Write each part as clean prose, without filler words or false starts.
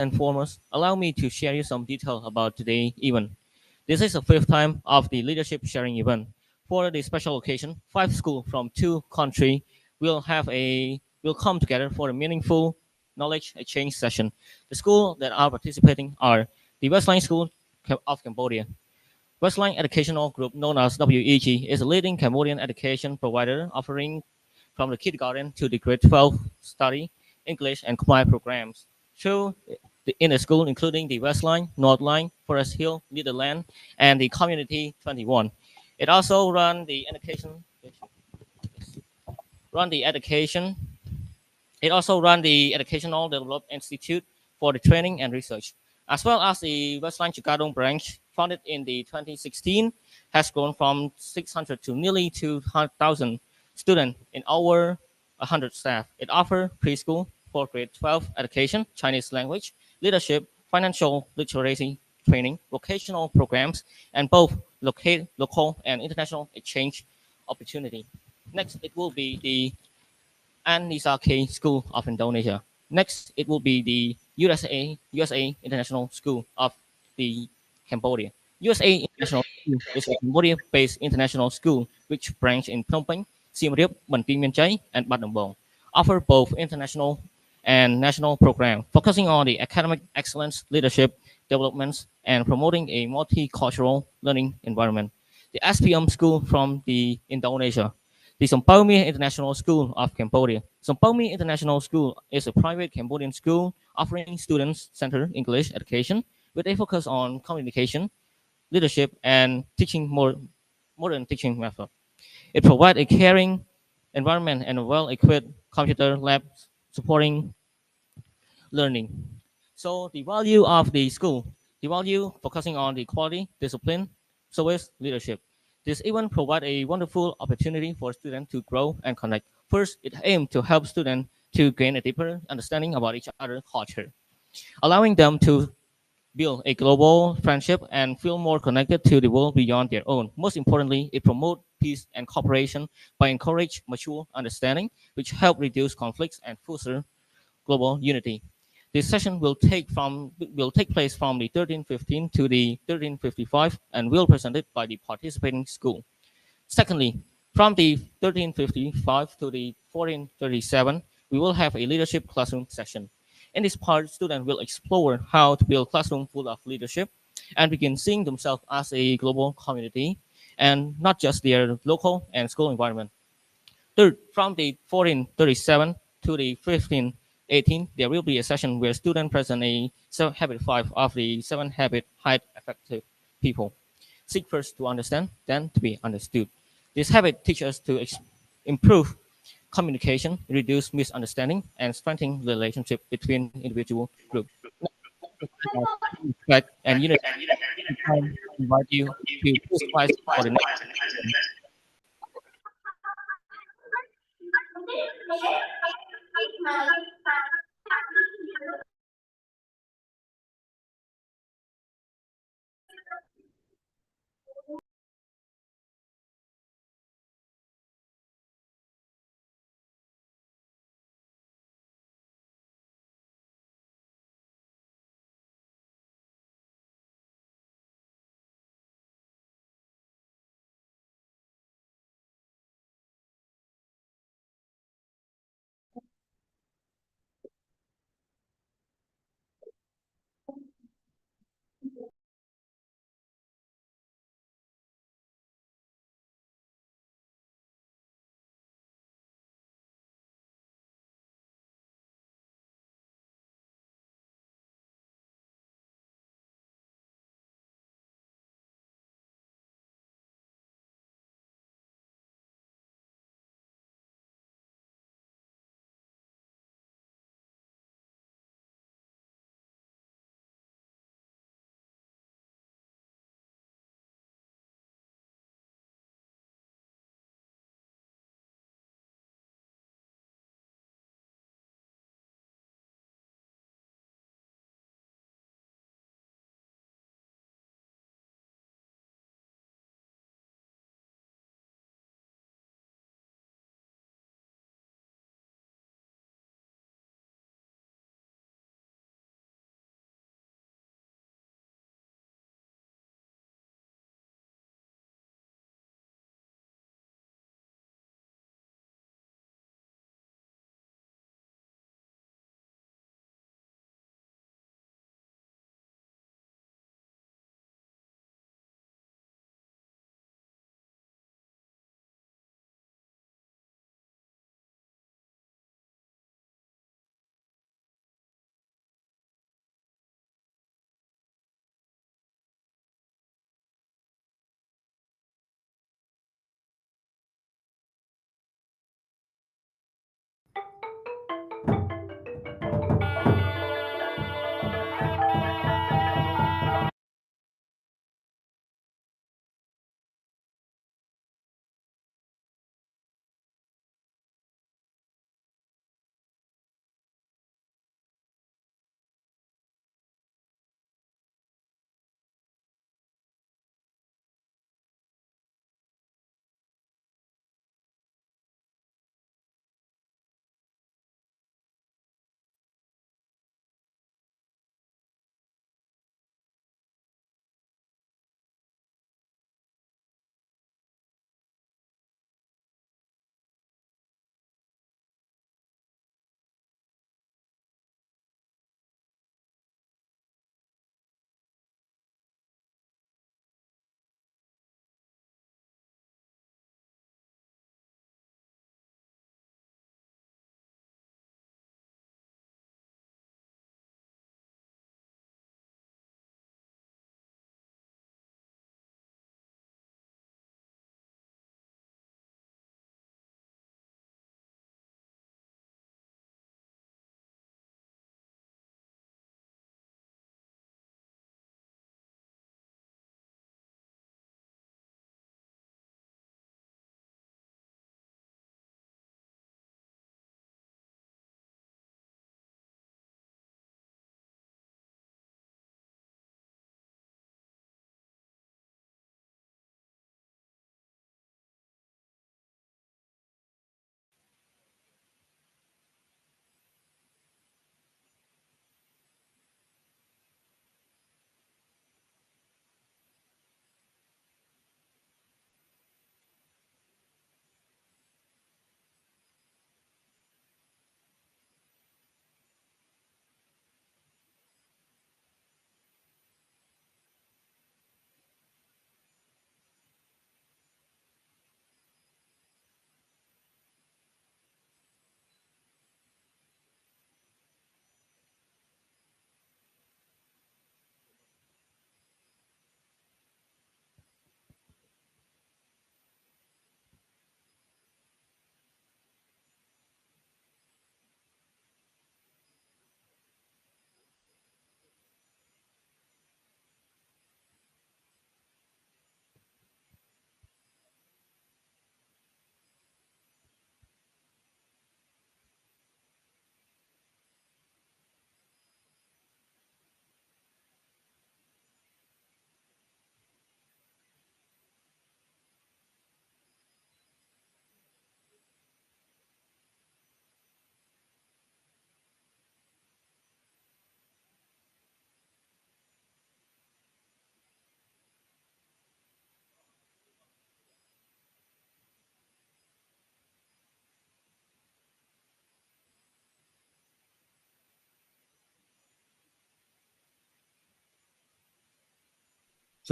and foremost, allow me to share you some detail about today's event. This is the fifth time of the leadership sharing event. For the special occasion, five schools from two countries will come together for a meaningful knowledge exchange session. The schools that are participating are the Westline School of Cambodia. Westline Educational Group, known as WEG, is a leading Cambodian education provider offering from the kindergarten to the grade 12 study English and combined programs through in the school, including the West Line, North Line, Forest Hill, Netherland, and the Community 21. It also run the education. It also run the Educational Development Institute for the training and research, as well as the Westline Chicago branch, founded in the 2016, has grown from 600 to nearly 2,000 students in over 100 staff. It offers preschool for grade 12 education, Chinese language, leadership, financial literacy training, vocational programs, and both local and international exchange opportunity. Next, it will be the Anisake School of Indonesia. Next, it will be the USA International School of the Cambodia. USA International School is a Cambodia-based international school which branch in Phnom Penh, Siem Reap, Banteay Mean Chai, and Bat Nong Bong. Offer both international and national programs, focusing on the academic excellence, leadership, developments, and promoting a multicultural learning environment. The SPM School from the Indonesia. The Sompomi International School of Cambodia. Sompomi International School is a private Cambodian school offering students-centered English education with a focus on communication, leadership, and teaching modern teaching method. It provides a caring environment and a well-equipped computer lab supporting learning. So the value of the school, the value focusing on the quality, discipline, service, leadership. This event provides a wonderful opportunity for students to grow and connect. First, it aims to help students to gain a deeper understanding about each other's culture, allowing them to build a global friendship and feel more connected to the world beyond their own. Most importantly, it promotes peace and cooperation by encouraging mutual understanding, which help reduce conflicts and foster global unity. This session will take place from the 13:15 to the 13:55 and will be presented by the participating school. Secondly, from the 13:55 to the 14:37, we will have a leadership classroom session. In this part, students will explore how to build a classroom full of leadership and begin seeing themselves as a global community and not just their local and school environment. Third, from the 14:37 to the 15:18, there will be a session where students present a habit 5 of the 7 habit highly effective people. Seek first to understand, then to be understood. This habit teaches us to improve communication, reduce misunderstanding, and strengthen the relationship between individual groups. Respect and unity. I invite you to please rise for the next.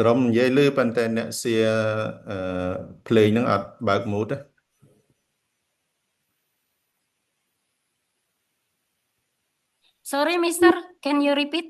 សរុបនិយាយលឺប៉ុន្តែអ្នកសៀភ្លេងហ្នឹងអត់បើក mood ទេ Sorry, Mister. Can you repeat?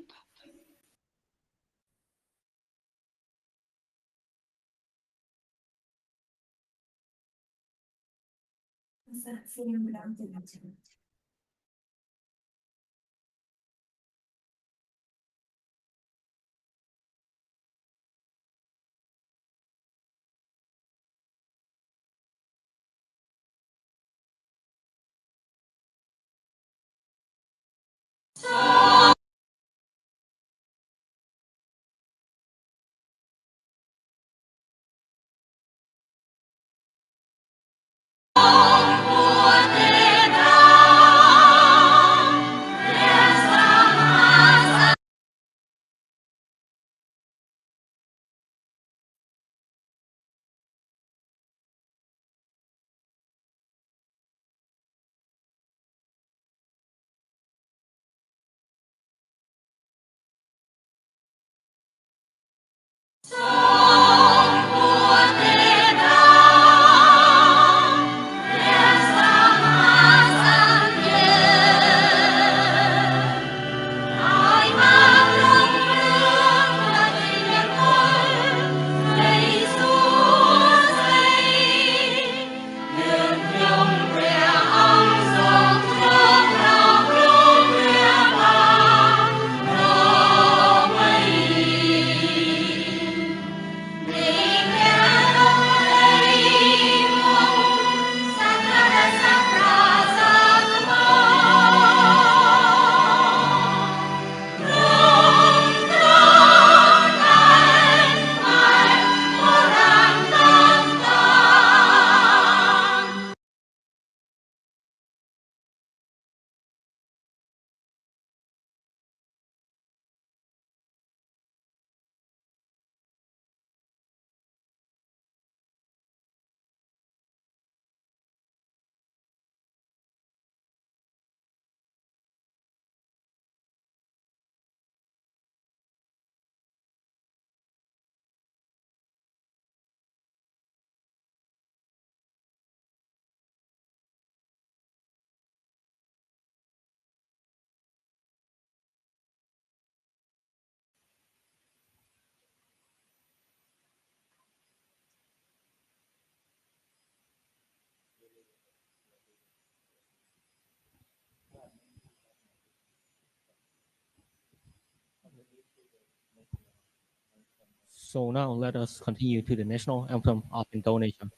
So now let us continue to the national anthem of Indonesia.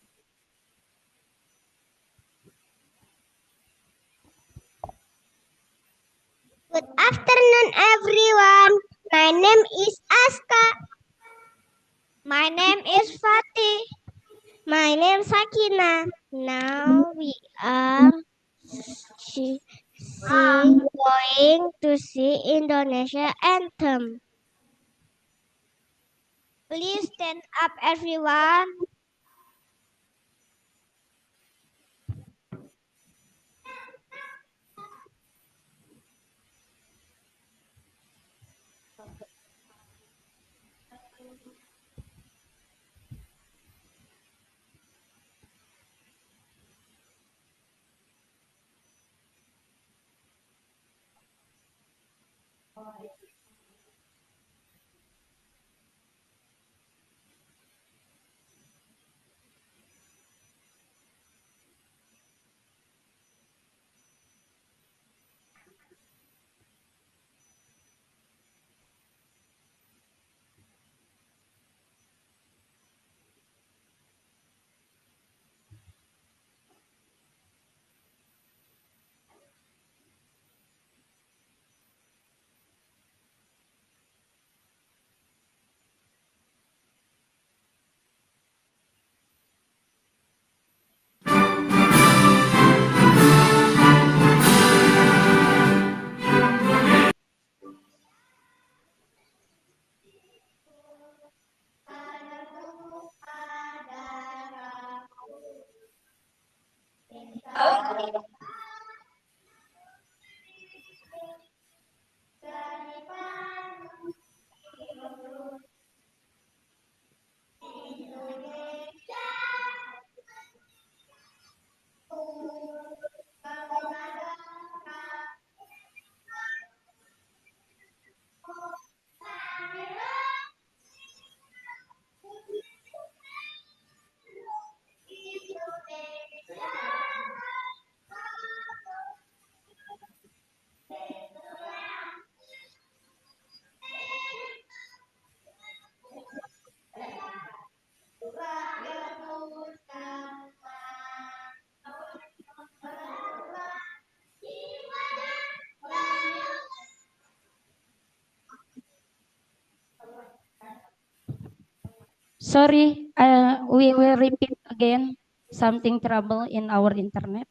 Good afternoon, everyone. My name is Aska. My name is Fatih. My name is Sakina. Now we are going to see Indonesia anthem. Please stand up, everyone. Sorry, we will repeat again. Something trouble in our internet.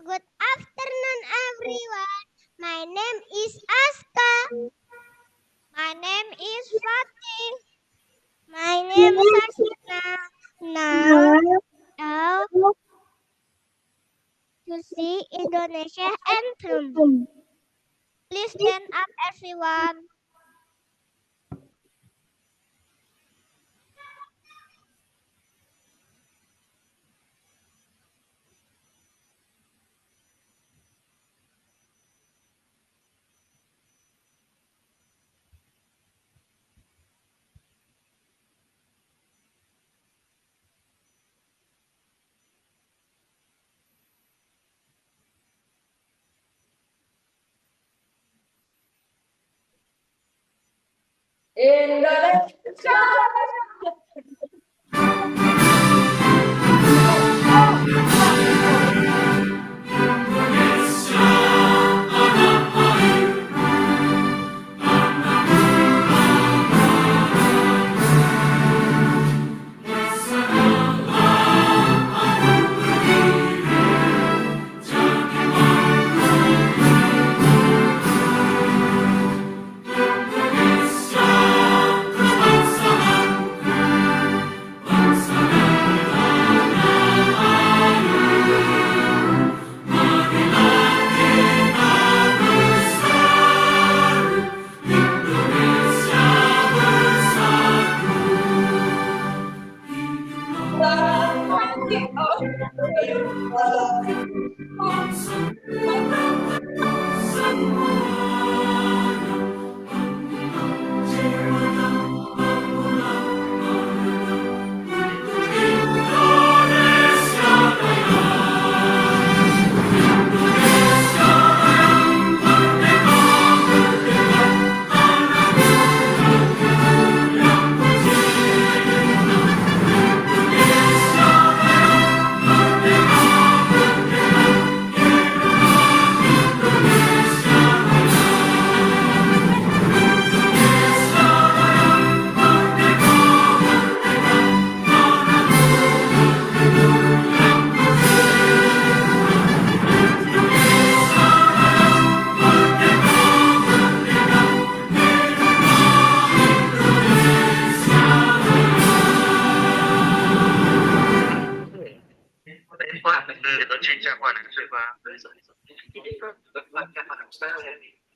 Good afternoon, everyone. My name is Aska. My name is Fatih. My name is Sakina. Now to see Indonesia anthem. Please stand up, everyone.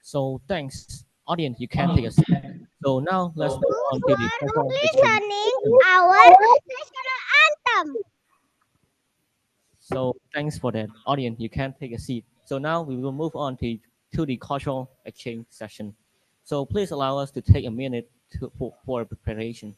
So thanks, audience. You can take a seat. So now let's move on to the cultural exchange. Listening our national anthem. So thanks for that, audience. You can take a seat. So now we will move on to the cultural exchange session. So please allow us to take a minute for preparation.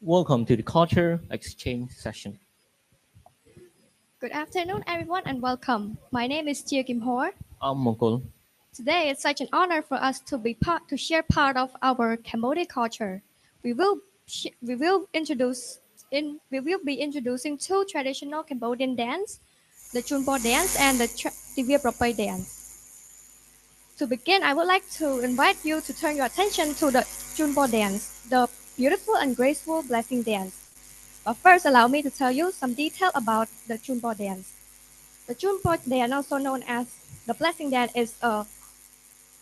Welcome to the Culture Exchange session. Good afternoon, everyone, and welcome. My name is Chia Kim Hor. I'm Mongol. Today, it's such an honor for us to share part of our Cambodian culture. We will be introducing two traditional Cambodian dance, the Chunpo dance and the Divya Propai dance. To begin, I would like to invite you to turn your attention to the Chunpo dance, the beautiful and graceful blessing dance. But first, allow me to tell you some detail about the Chunpo dance. The Chunpo dance, also known as the blessing dance, is a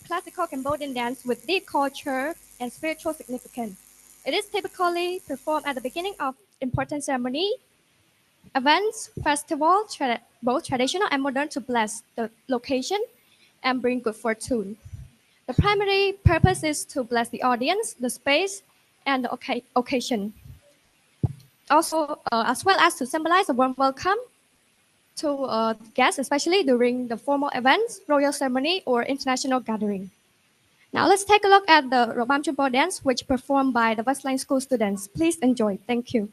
classical Cambodian dance with deep culture and spiritual significance. It is typically performed at the beginning of important ceremony, events, festivals, both traditional and modern, to bless the location and bring good fortune. The primary purpose is to bless the audience, the space, and the occasion. Also, as well as to symbolize a warm welcome to guests, especially during the formal events, royal ceremony, or international gathering. Now let's take a look at the Robam Chumpo dance, which performed by the Westline School students. Please enjoy. Thank you.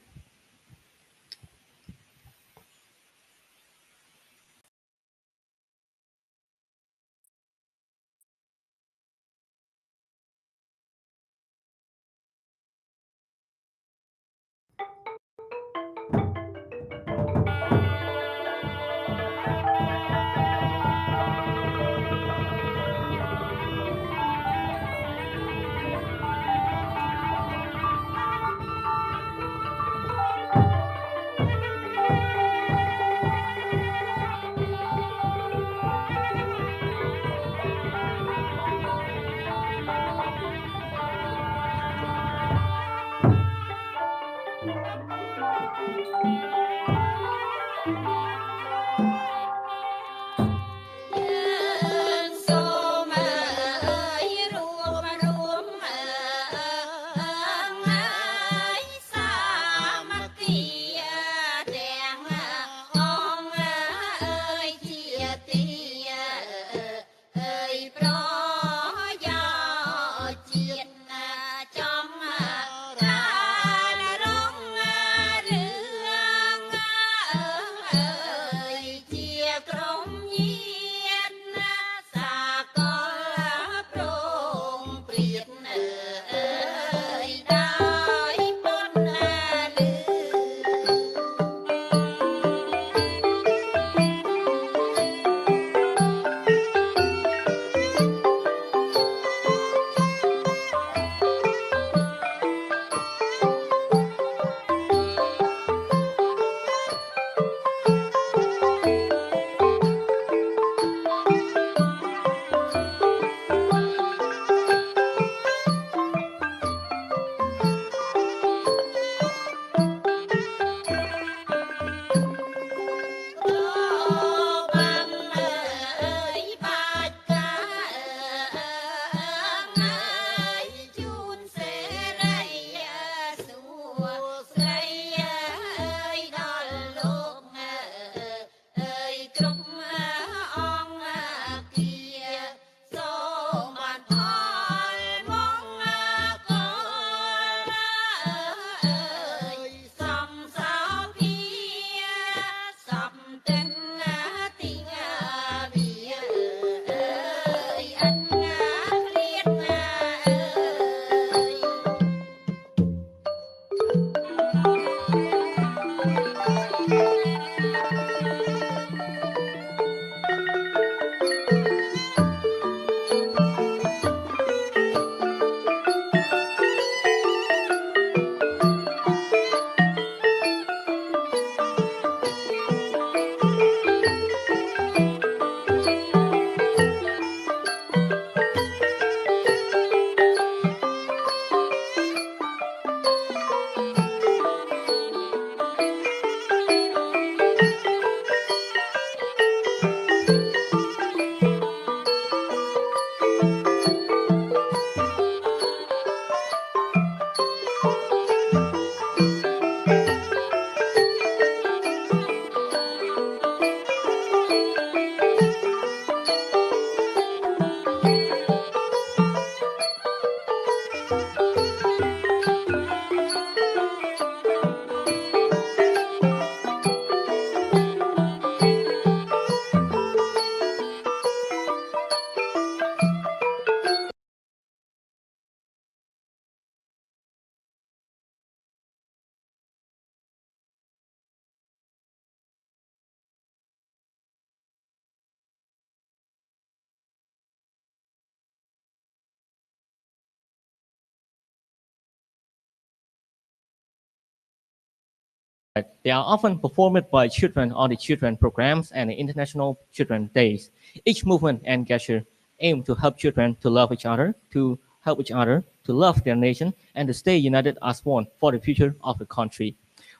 They are often performed by children on the children programs and the International Children Days. Each movement and gesture aim to help children to love each other, to help each other, to love their nation, and to stay united as one for the future of the country.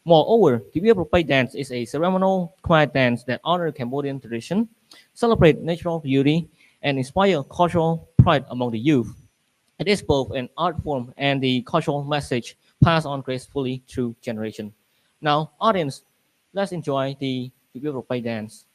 Moreover, the Propay dance is a ceremonial quiet dance that honors Cambodian tradition, celebrate natural beauty, and inspire cultural pride among the youth. It is both an art form and the cultural message passed on gracefully through generations. Now, audience, let's enjoy the Propay dance.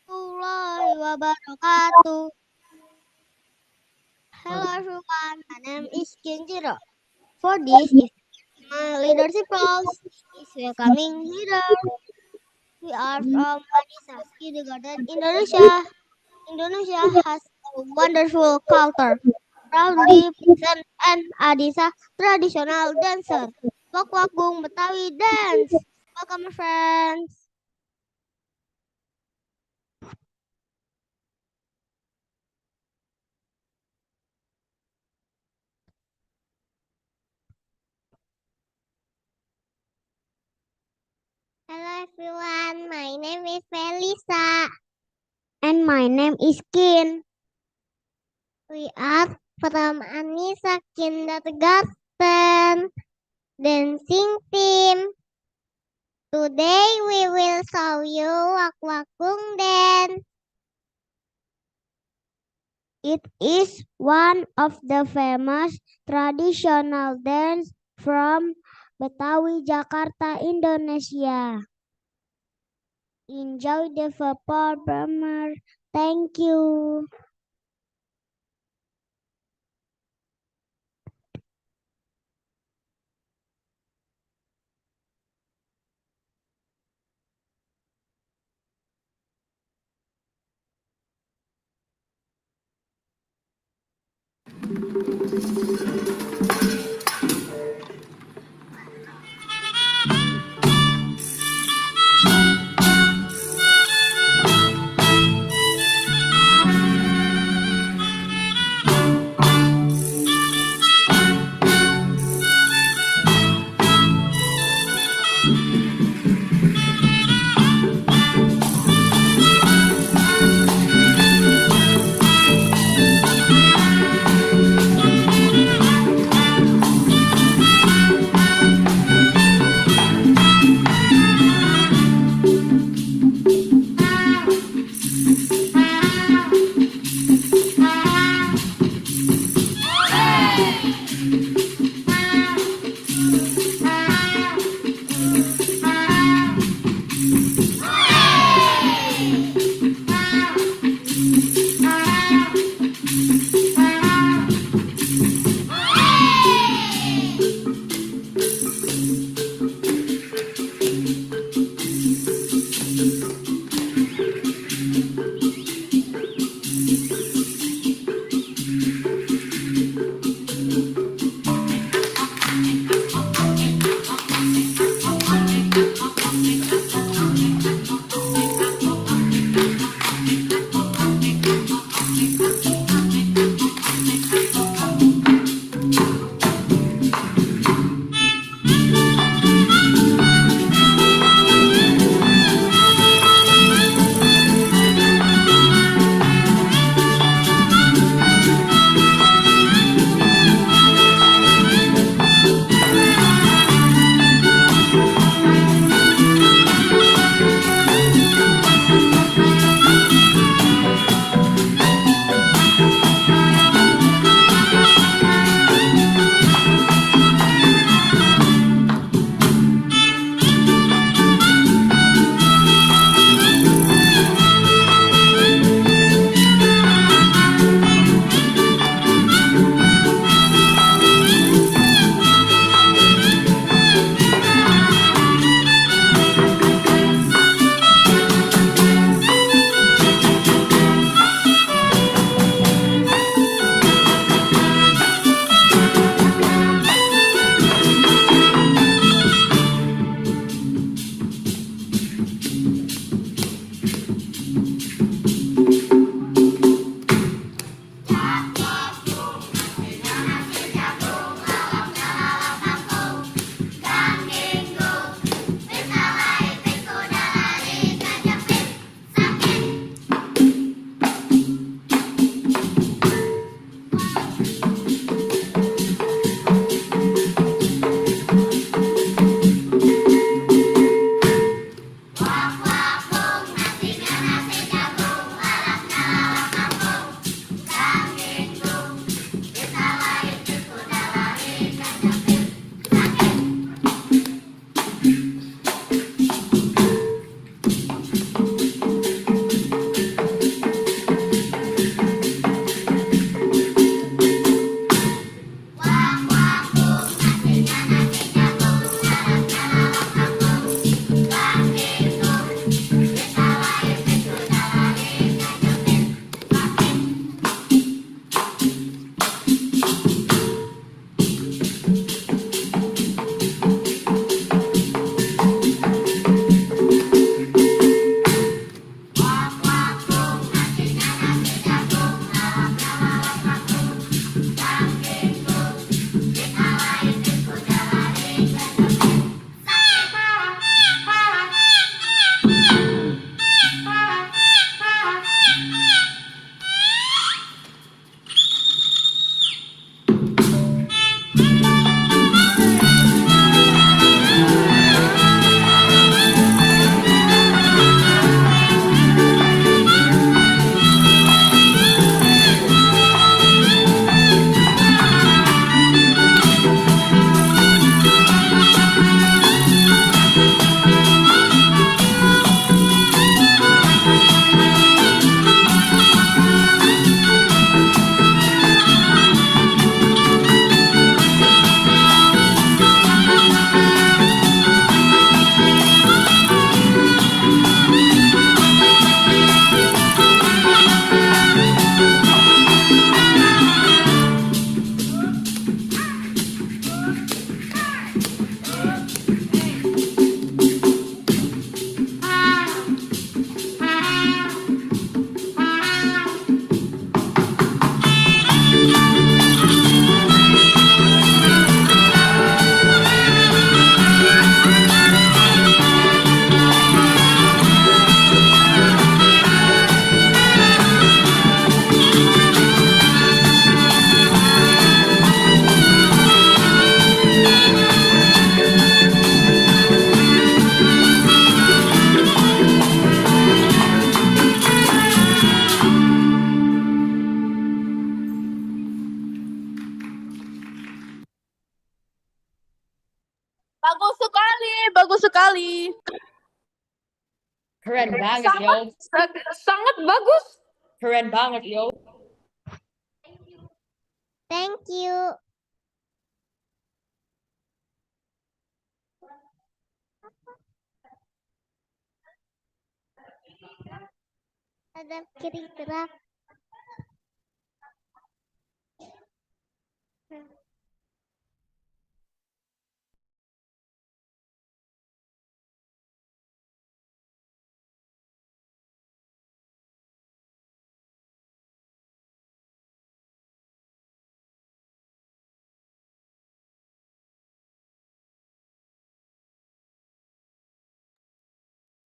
Warahmatullahi wabarakatuh. Hello everyone, my name is Kenjiro. For this is my leadership roles is welcoming leader. We are from Madisa Kindergarten, Indonesia. Indonesia has a wonderful culture. Proudly present and Adisa traditional dancer. Wak-Wakgung Betawi dance. Welcome my friends. Hello everyone, my name is Felisa. And my name is Kin. We are from Anissa Kindergarten dancing team. Today we will show you Wak-Wakgung dance. It is one of the famous traditional dance from Betawi, Jakarta, Indonesia. Enjoy the performance. Thank you. sekali. Keren banget, yo. Sangat bagus. Keren banget, yo. Thank you. Ada kira-kira.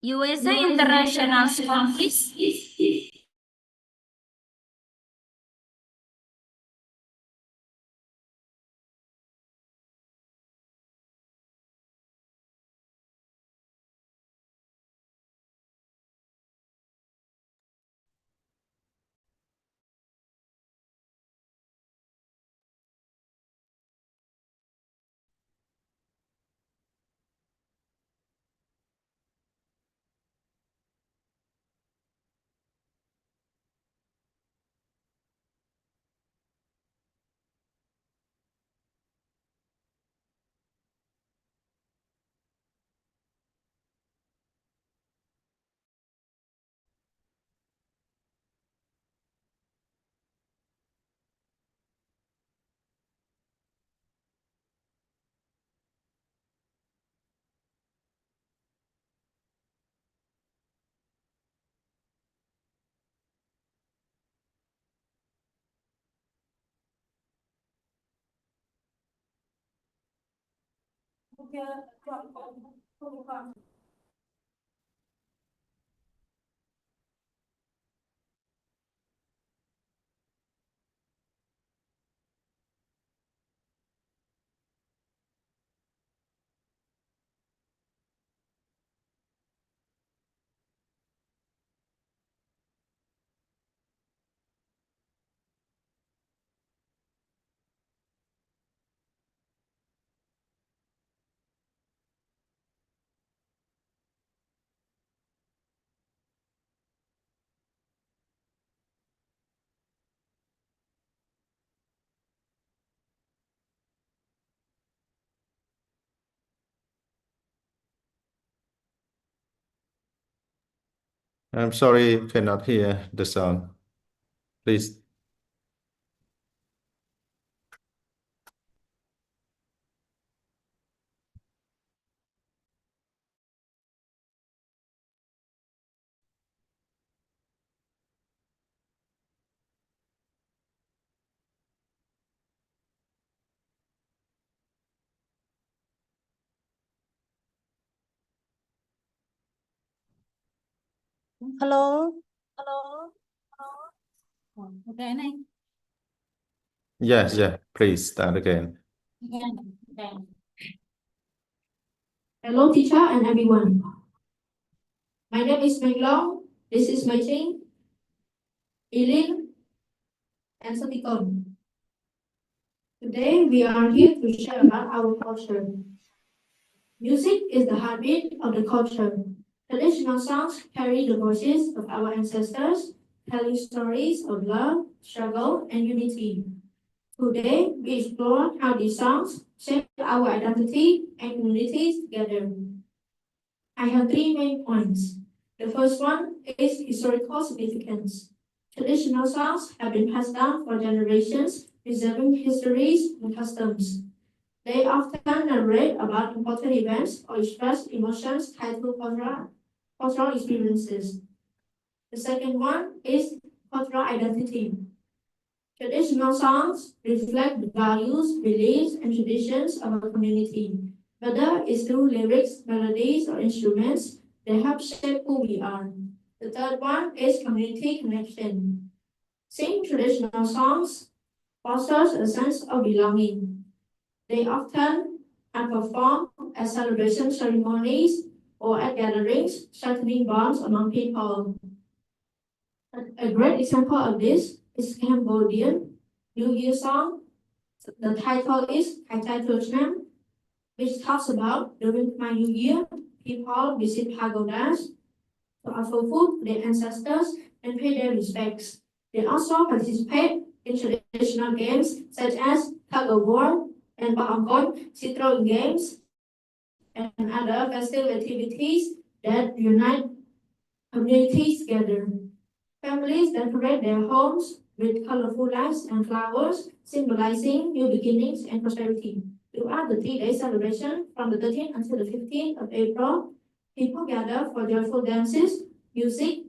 USA International School, please. I'm sorry, cannot hear the sound. Please. Hello. Okay, này. Yes, please start again. Hello, teacher and everyone. My name is Meng Long. This is my team, Eileen and Satikon. Today, we are here to share about our culture. Music is the heartbeat of the culture. Traditional songs carry the voices of our ancestors, telling stories of love, struggle, and unity. Today, we explore how these songs shape our identity and communities together. I have three main points. The first one is historical significance. Traditional songs have been passed down for generations, preserving histories and customs. They often narrate about important events or express emotions tied to cultural experiences. The second one is cultural identity. Traditional songs reflect the values, beliefs, and traditions of a community. Whether it's through lyrics, melodies, or instruments, they help shape who we are. The third one is community connection. Singing traditional songs fosters a sense of belonging. They often are performed at celebration ceremonies or at gatherings, strengthening bonds among people. A great example of this is Cambodian New Year song. The title is Khai Thai Nam, which talks about during my New Year, People visit pagodas to offer food to their ancestors and pay their respects. They also participate in traditional games such as tug of war and bahangkot, throwing games, and other festive activities that unite communities together. Families decorate their homes with colorful lights and flowers, symbolizing new beginnings and prosperity. Throughout the 3-day celebration, from the 13th until the 15th of April, people gather for joyful dances, music,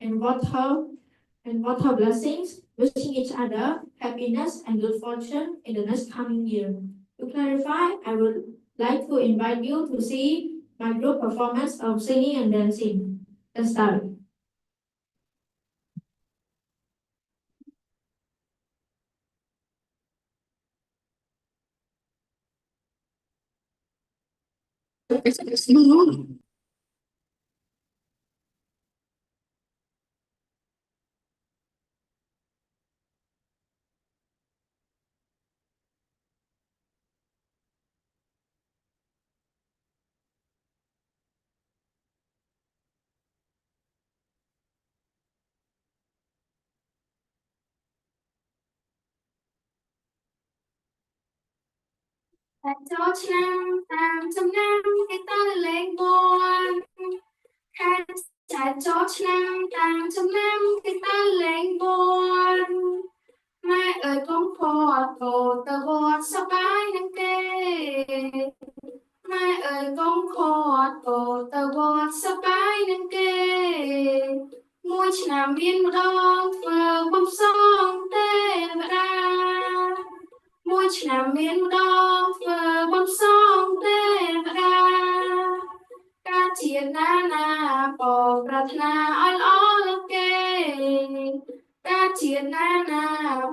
and water blessings, wishing each other happiness and good fortune in the next coming year. To clarify, I would like to invite you to see my group performance of singing and dancing. Let's start. Cho năm tam trăm năm cái ta lên buồn khai trả cho năm tam trăm năm cái ta lên buồn mai ơi con phò tờ bọt sao bái nâng kê mai ơi con phò tờ bọt sao bái nâng kê môi chạm biên đông phờ bông sông tê và đa môi chạm biên đông phờ bông sông tê và đa ca chiên na bỏ prat na all okay ca chiên na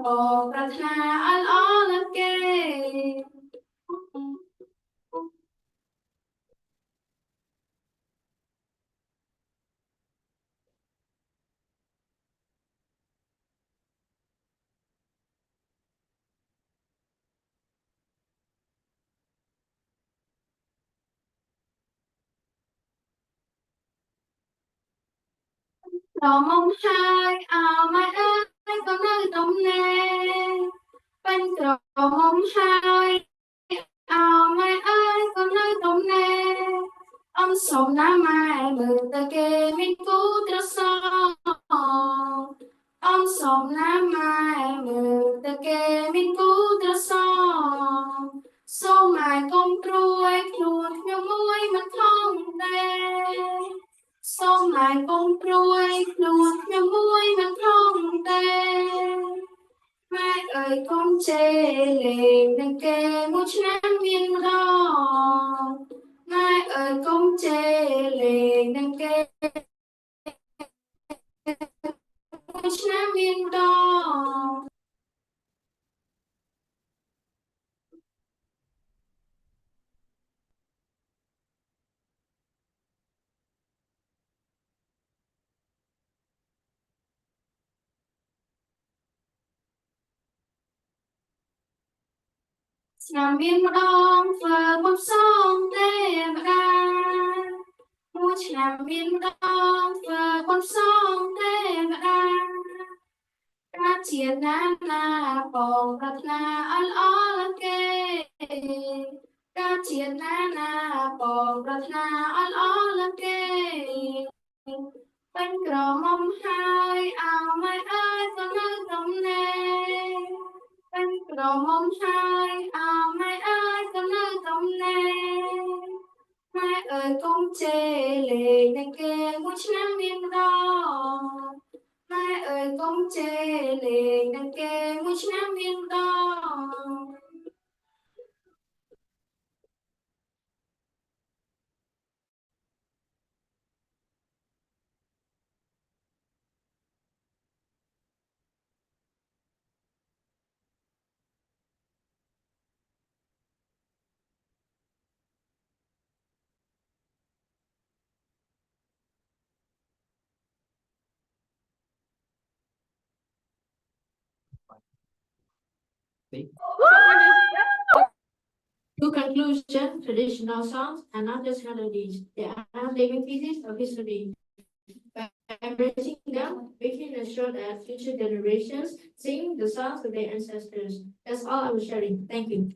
bỏ prat na all okay Đò mông hai mai ơi có nơi đông nè bên cờ mông hai mai ơi có nơi đông nè ông sống nam mai bờ ta kê min cú tra so ông sống nam mai bờ ta kê min cú tra so so mai công trôi chuột nhau môi mặt thông đây sông lại con trôi luộc nhau muối mặt không tê mai ơi con chê lệ đằng kề một năm viên đo mai ơi con chê lệ đằng kề một năm viên đo Nam biên đông phờ bông sông tê và đa mua Nam biên đông phờ bông sông tê và đa ca chiên na bỏ prat na all okay ca chiên na bỏ prat na all okay bên cờ mông hai mai ơi có nơi đông nè bên cờ mông hai mai ơi có nơi đông nè mai ơi công chê lệ đằng kề một năm viên đo mai ơi công chê lệ đằng kề một năm viên đo To conclusion, traditional songs are not just melodies, they are living pieces of history. By embracing them, we can ensure that future generations sing the songs of their ancestors. That's all I was sharing. Thank you.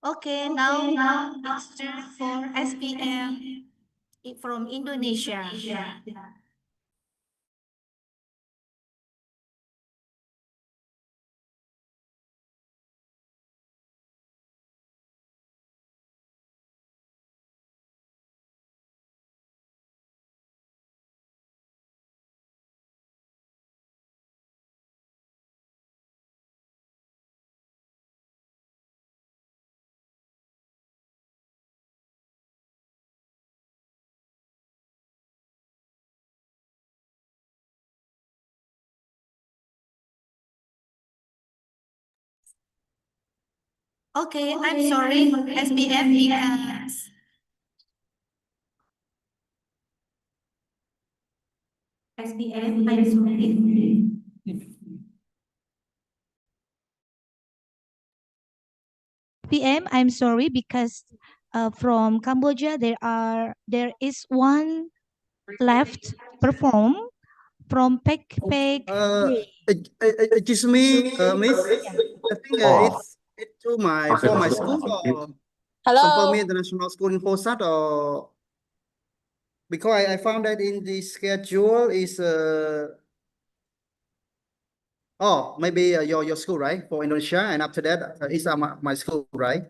Okay, now it's turn for SPM from Indonesia. Okay, I'm sorry, SPM because SPM, I'm sorry. PM, I'm sorry because from Cambodia there is one left perform from Pek. Excuse me, Miss. I think it's to my for my school or some for me Hello. international school in Posat or because I found that in the schedule is oh maybe your school right for Indonesia and after that is my school right.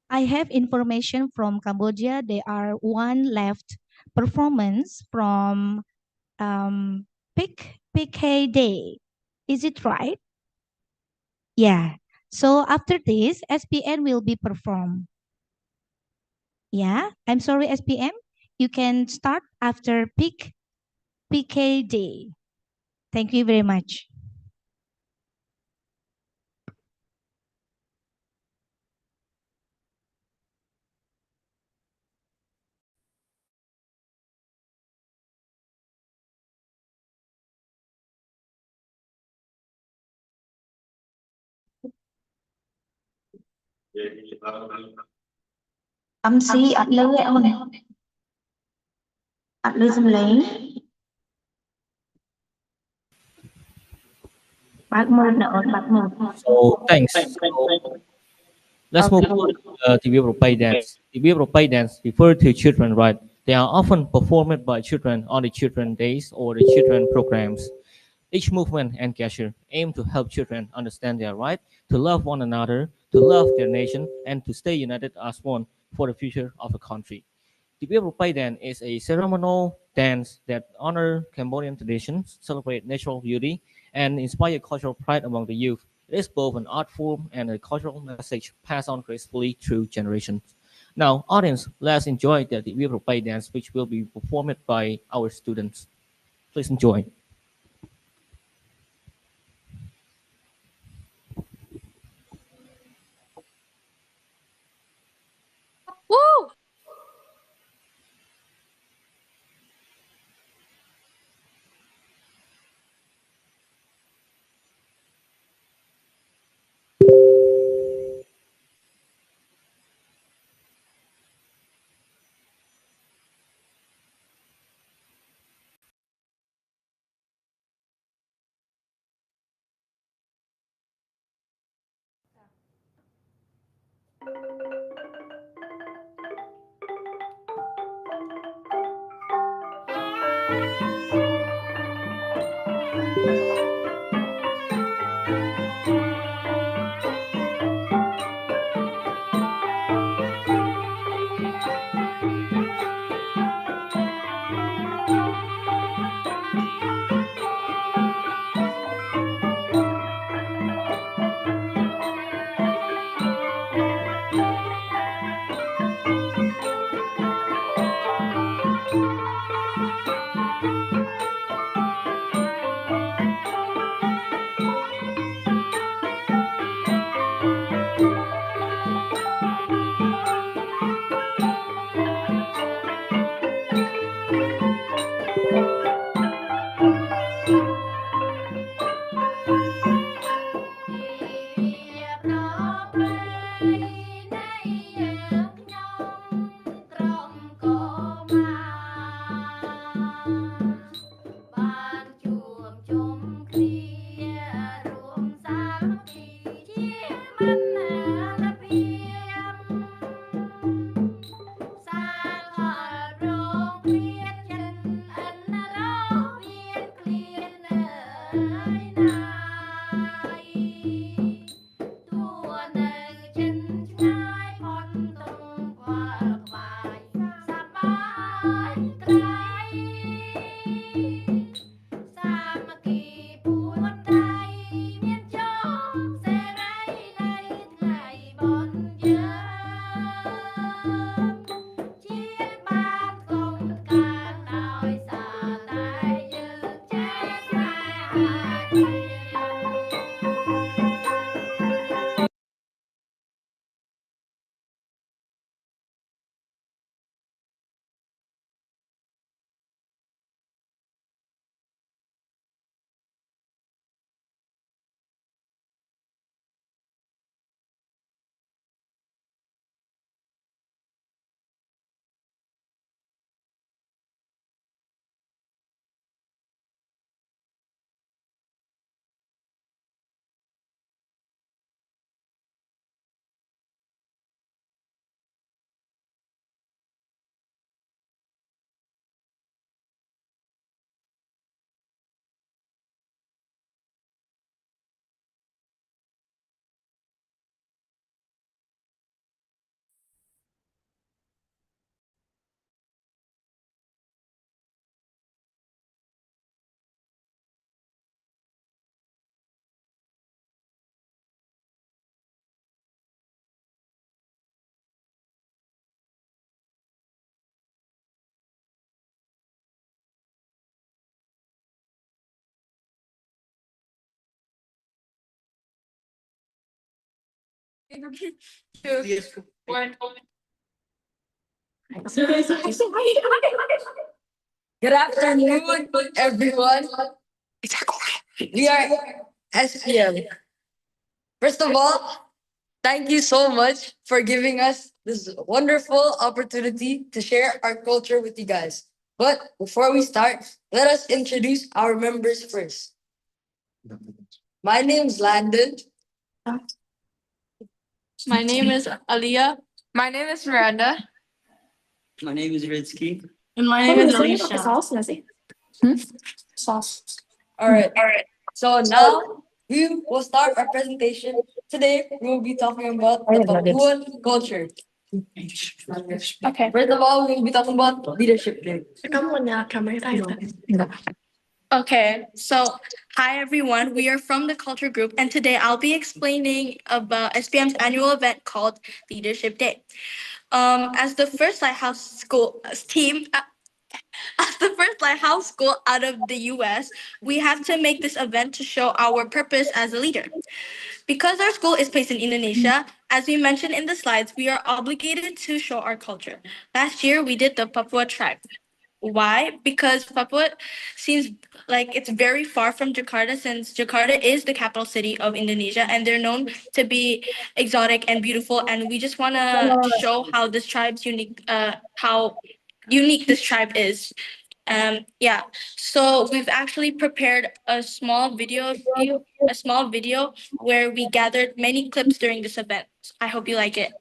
I have information from Cambodia. There are one left performance from PK Day. Is it right? Yeah. So after this, SPN will be performed. Yeah. I'm sorry, SPM. You can start after PK Day. Thank you very much. Âm sĩ ạch lưới ôn, ạch lưới xâm lý. Bác mơ nợ, bác mơ. So thanks. So let's move on to TV Ropai dance. TV Ropai dance refer to children, right? They are often performed by children on the children days or the children programs. Each movement and gesture aim to help children understand their right to love one another, to love their nation, and to stay united as one for the future of the country. The Rupai dance is a ceremonial dance that honor Cambodian traditions, celebrate natural beauty, and inspire cultural pride among the youth. It is both an art form and a cultural message passed on gracefully through generations. Now, audience, let's enjoy the Rupai dance, which will be performed by our students. Please enjoy. Woo! Two, one. Good afternoon, everyone. We are SPM. First of all, thank you so much for giving us this wonderful opportunity to share our culture with you guys. But before we start, let us introduce our members first. My name's Landon. My name is Aliyah. My name is Miranda. My name is Ridsky. And my name is Alicia. All right. So now we will start our presentation. Today we will be talking about the Papuan culture. Okay. First of all, we will be talking about leadership. Okay, so hi everyone. We are from the culture group, and today I'll be explaining about SPM's annual event called Leadership Day. As the first lighthouse school team, as the first lighthouse school out of the U.S., we have to make this event to show our purpose as a leader. Because our school is placed in Indonesia, as we mentioned in the slides, we are obligated to show our culture. Last year, we did the Papua tribe. Why? Because Papua seems like it's very far from Jakarta, since Jakarta is the capital city of Indonesia and they're known to be exotic and beautiful. And we just want to show how this tribe's unique, how unique this tribe is. Yeah. So we've actually prepared a small video where we gathered many clips during this event. I hope you like it.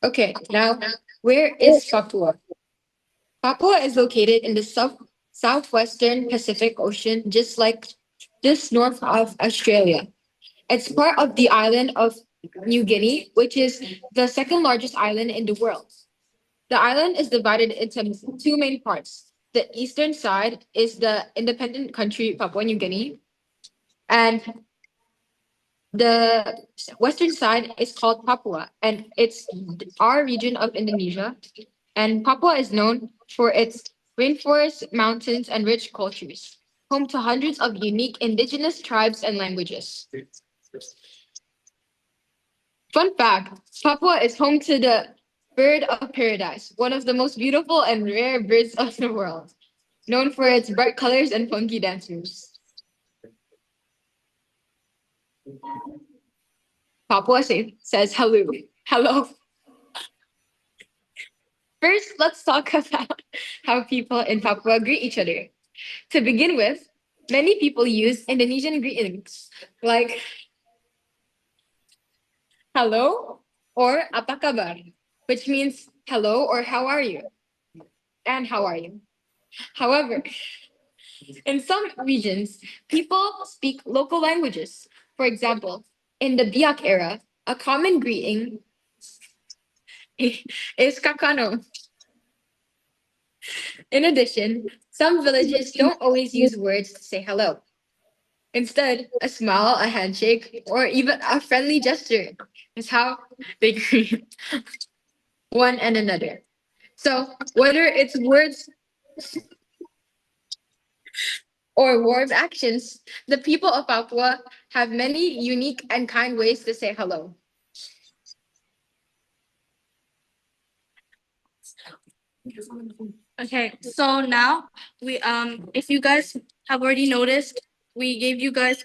Okay, now where is Papua? Papua is located in the southwestern Pacific Ocean, just north of Australia. It's part of the island of New Guinea, which is the second largest island in the world. The island is divided into two main parts. The eastern side is the independent country Papua New Guinea, and the western side is called Papua, and it's our region of Indonesia. And Papua is known for its rainforests, mountains, and rich cultures, home to hundreds of unique indigenous tribes and languages. Fun fact, Papua is home to the bird of paradise, one of the most beautiful and rare birds of the world, known for its bright colors and funky dance moves. Papua says hello. Hello. First, let's talk about how people in Papua greet each other. To begin with, many people use Indonesian greetings like hello or apa kabar, which means hello or how are you? And how are you? However, in some regions, people speak local languages. For example, in the Biak era, a common greeting is kakano. In addition, some villages don't always use words to say hello. Instead, a smile, a handshake, or even a friendly gesture is how they greet one and another. So, whether it's words or warm actions, the people of Papua have many unique and kind ways to say hello. Okay, so now if you guys have already noticed, we gave you guys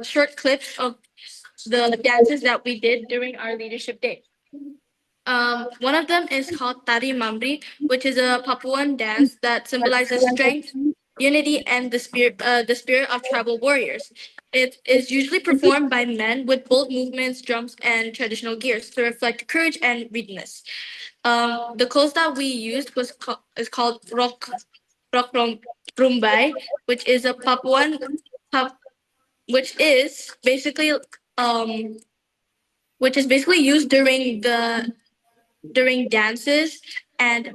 short clips of the dances that we did during our leadership day. One of them is called Tari Mamri, which is a Papuan dance that symbolizes strength, unity, and the spirit of tribal warriors. It is usually performed by men with bold movements, drums, and traditional gears to reflect courage and readiness. The clothes that we used is called rumbay, which is a Papuan, pap, which is basically um, which is basically used during dances and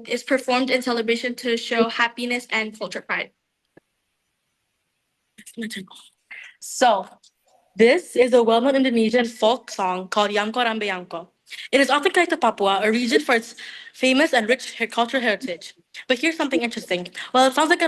is performed in celebration to show happiness and culture pride. So, this is a well-known Indonesian folk song called Yangko Rambe Yangko. It is often connected to Papua, a region for its famous and rich cultural heritage. But here's something interesting. While it sounds like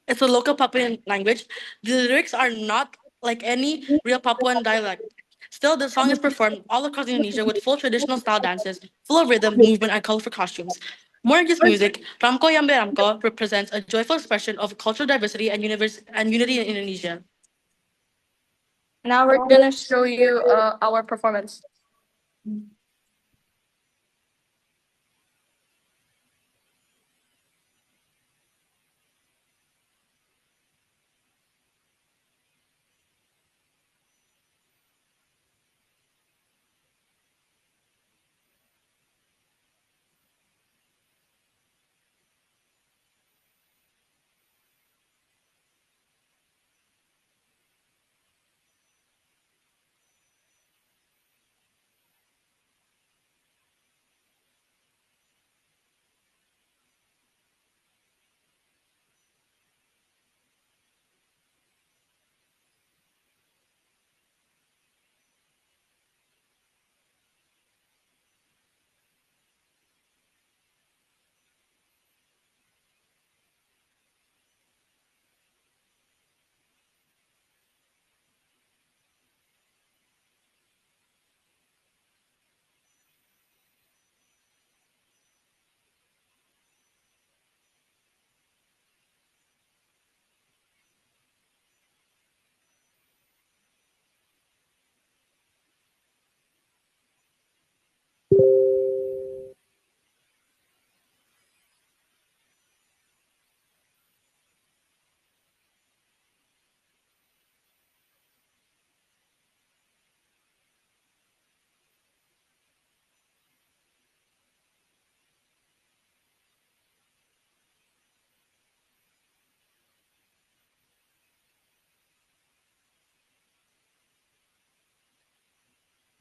it's a local Papuan language, the lyrics are not like any real Papuan dialect. Still, the song is performed all across Indonesia with full traditional style dances, full of rhythm, movement, and colorful costumes. More than just music, Ramko Yambe Ramko represents a joyful expression of cultural diversity and unity in Indonesia. Now we're gonna show you our performance.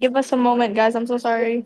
Give us a moment, guys. I'm so sorry.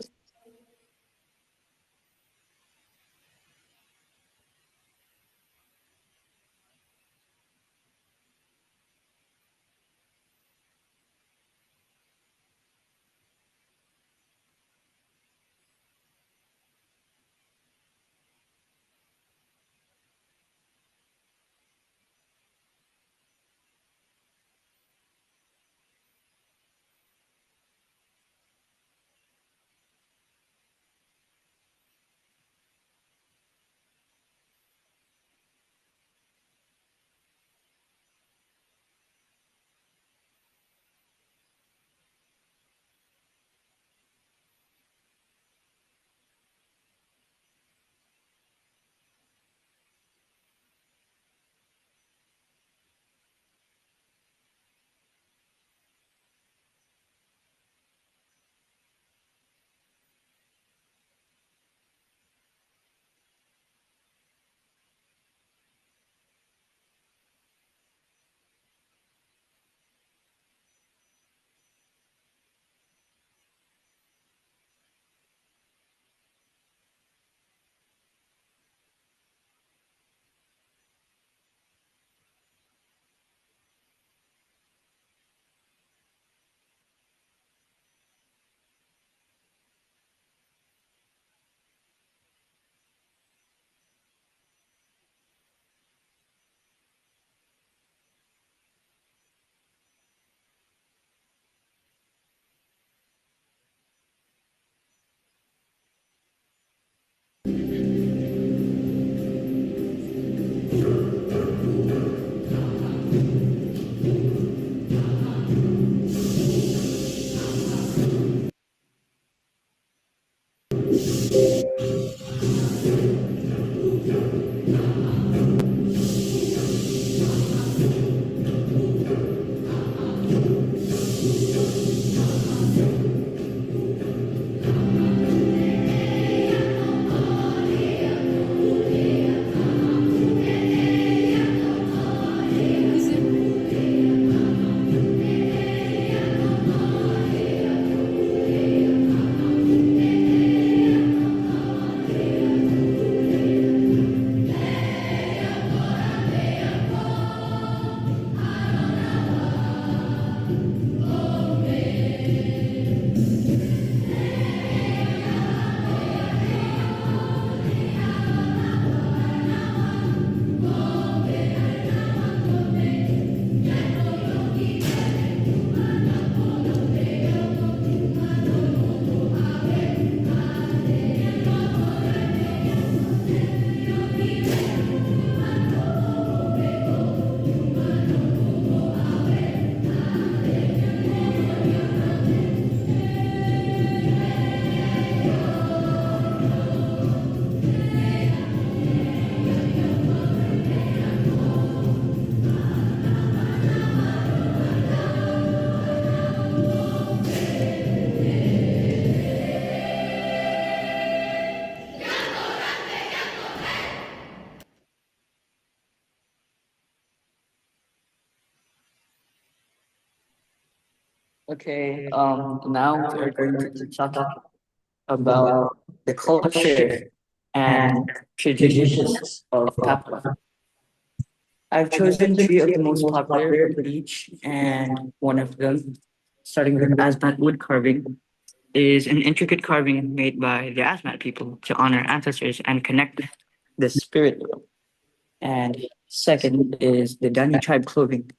Okay, now we're going to talk about the culture and traditions of Papua. I've chosen three of the most popular from each, and one of them, starting with Asmat wood carving, is an intricate carving made by the Asmat people to honor ancestors and connect the spirit world. And second is the Dani tribe clothing,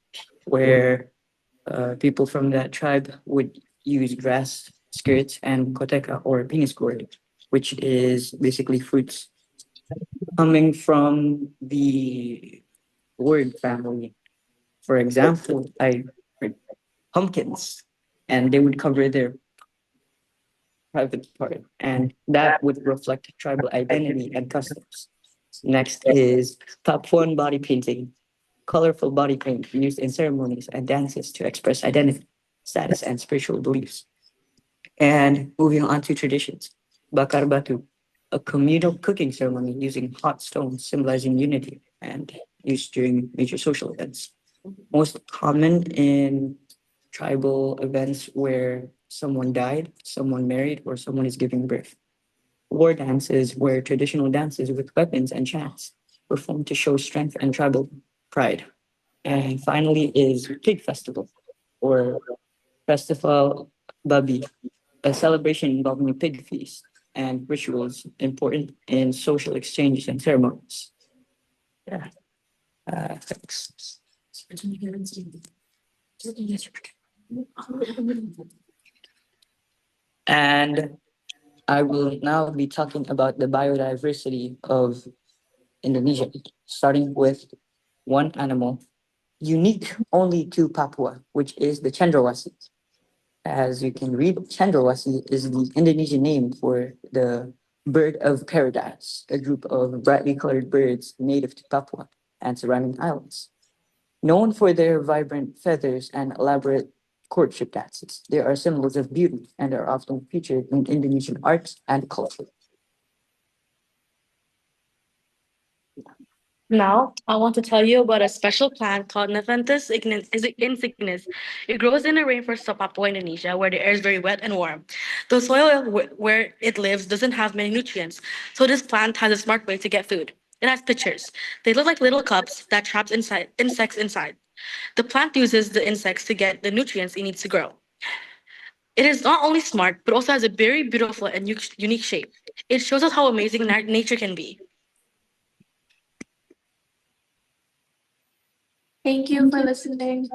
where people from that tribe would use grass skirts and koteka or penis gourd, which is basically fruits coming from the word family. For example, I heard pumpkins, and they would cover their private part, and that would reflect tribal identity and customs. Next is Papuan body painting, colorful body paint used in ceremonies and dances to express identity, status, and spiritual beliefs. And moving on to traditions, Bakar Batu, a communal cooking ceremony using hot stones symbolizing unity and used during major social events. Most common in tribal events where someone died, someone married, or someone is giving birth. War dances were traditional dances with weapons and chants performed to show strength and tribal pride. And finally is Pig Festival or Festival Babi, a celebration involving a pig feast and rituals important in social exchanges and ceremonies. Yeah. Thanks. And I will now be talking about the biodiversity of Indonesia, starting with one animal unique only to Papua, which is the cendrawasih. As you can read, cendrawasih is the Indonesian name for the bird of paradise, a group of brightly colored birds native to Papua and surrounding islands. Known for their vibrant feathers and elaborate courtship dances, they are symbols of beauty and are often featured in Indonesian arts and culture. Now, I want to tell you about a special plant called insignis. It grows in the rainforest of Papua, Indonesia, where the air is very wet and warm. The soil where it lives doesn't have many nutrients, so this plant has a smart way to get food. It has pictures. They look like little cups that traps insects inside. The plant uses the insects to get the nutrients it needs to grow. It is not only smart, but also has a very beautiful and unique shape. It shows us how amazing nature can be. Thank you for listening.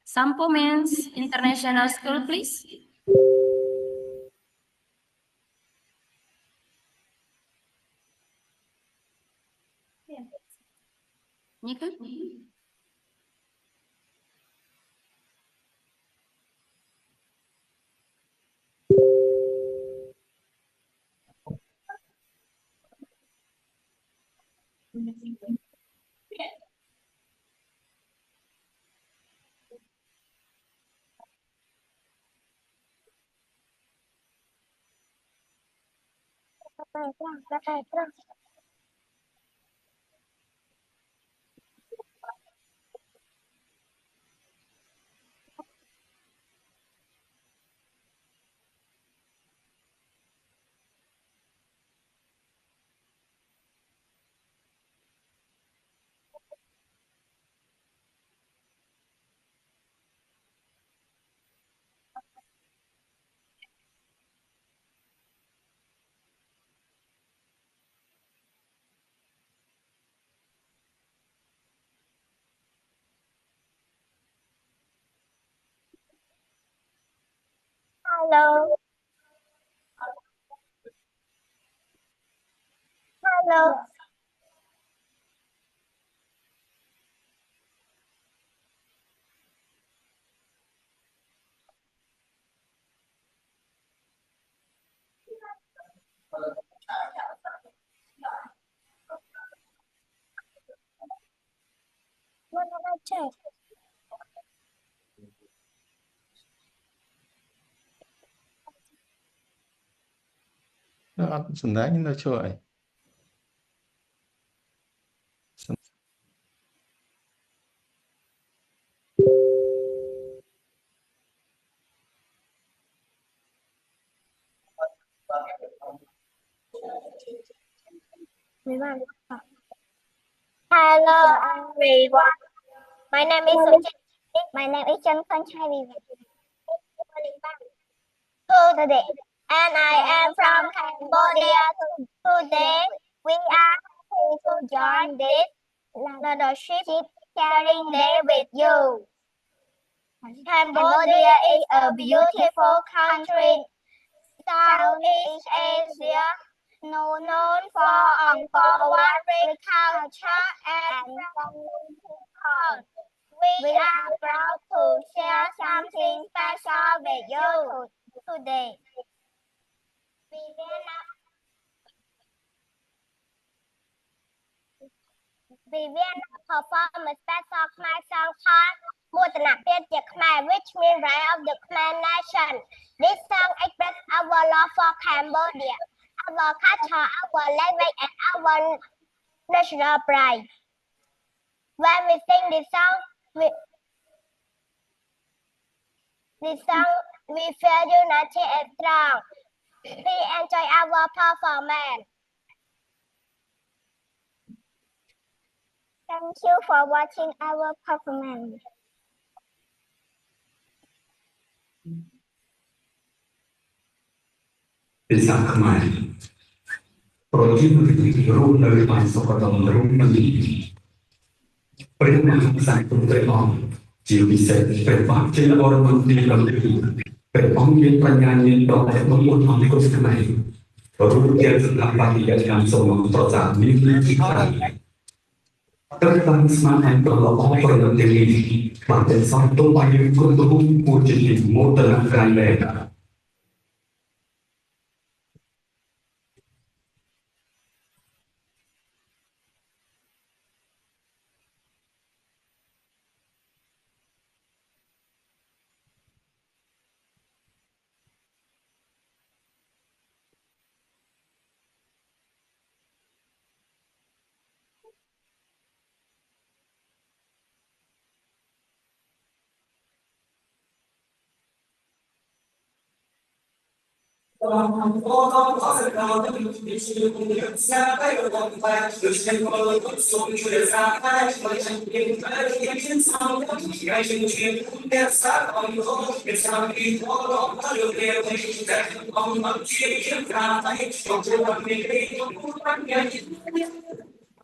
Sampo means international school, please. Nika? Hello. Hello. Sebenarnya coy. Hello everyone. My name is Sujit. My name is Chan Chai today, and I am from Cambodia. Today, we are happy to join this leadership sharing day with you. Cambodia is a beautiful country, Southeast Asia, known for Angkor rich culture and friendly people. We are proud to share something special with you today. Vivian performed a special Khmer song called Mutana Piet Khmer, which means right of the Khmer nation. This song expresses our love for Cambodia, our culture, our language, and our national pride. When we sing this song, we feel united and strong. Please enjoy our performance. Thank you for watching our performance. เป็นสามขมายโปรดที่มือถือรูปเลยมาสกดมรูปมันดีปริมาณสายตุนเตยอมจิววิเศษเป็นฝากเจริญอรมันดีลำดึงเป็นป้องเย็นปัญญาเย็นดอกแต่ต้องอดทนที่กุศลในรู้เกี่ยวกับปฏิญาณสมองต่อจากนี้ที่ใครTerkait semangat berlaku pada diri, pada satu payung untuk wujud modal kaya.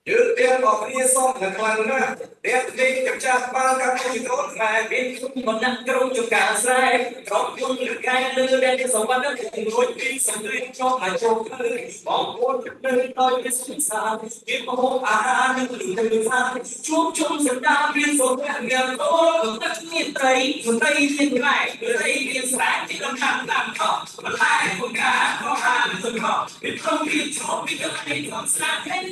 Trước tiên bỏ đi xong là toàn ra đẹp đi kiểm tra bao các công việc tốt mà bên không một nặng công cho cả sai có quân được gai lư đen cho sống bắt đất cùng lối đi sống lên cho mà trâu cơ bỏ vốn nơi tôi biết sống xa kiếm có hô nhưng đừng xa chuốc chung dân ta viên số ngàn ngàn tốt ở đất miền Tây ở Tây miền lại ở Tây miền sáng chỉ làm thọ mà lại một cả có hàng rồi họ biết không biết chỗ biết ai còn xa hết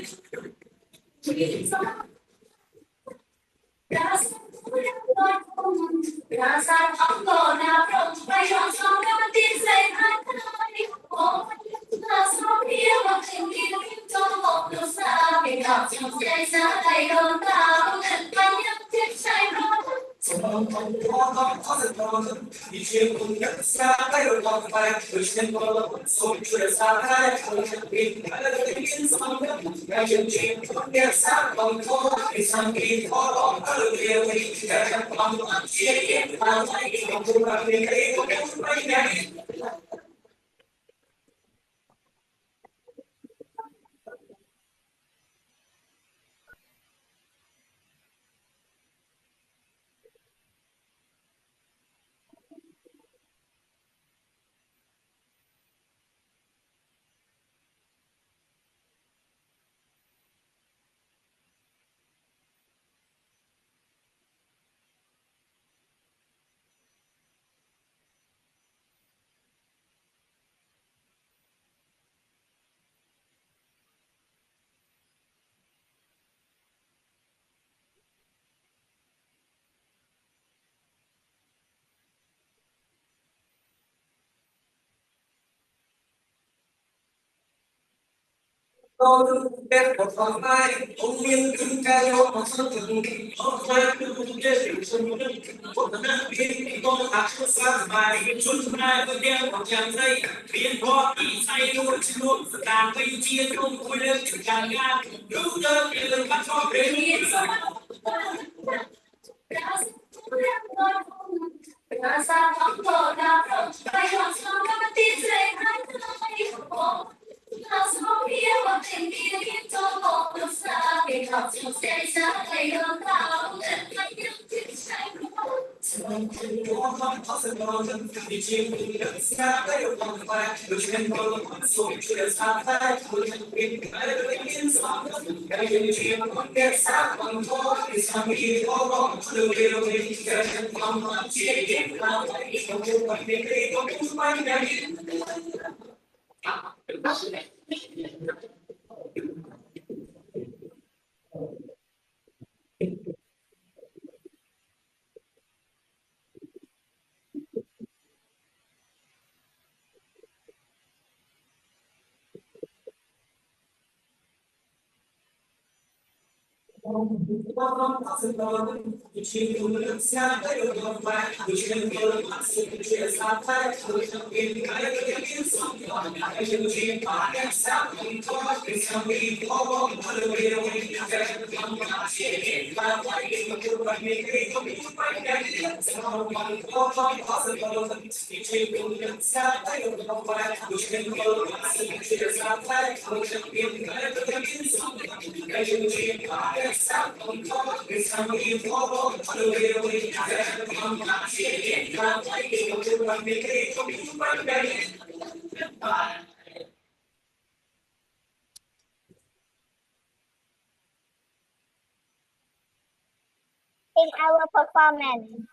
Rasa aku nak pergi bersama dengan saya hari oh rasa dia macam kita mau bersama dengan saya saya don't tahu banyak saya Hãy subscribe cho kênh Ghiền Mì Gõ để không bỏ lỡ những video hấp dẫn In our performance.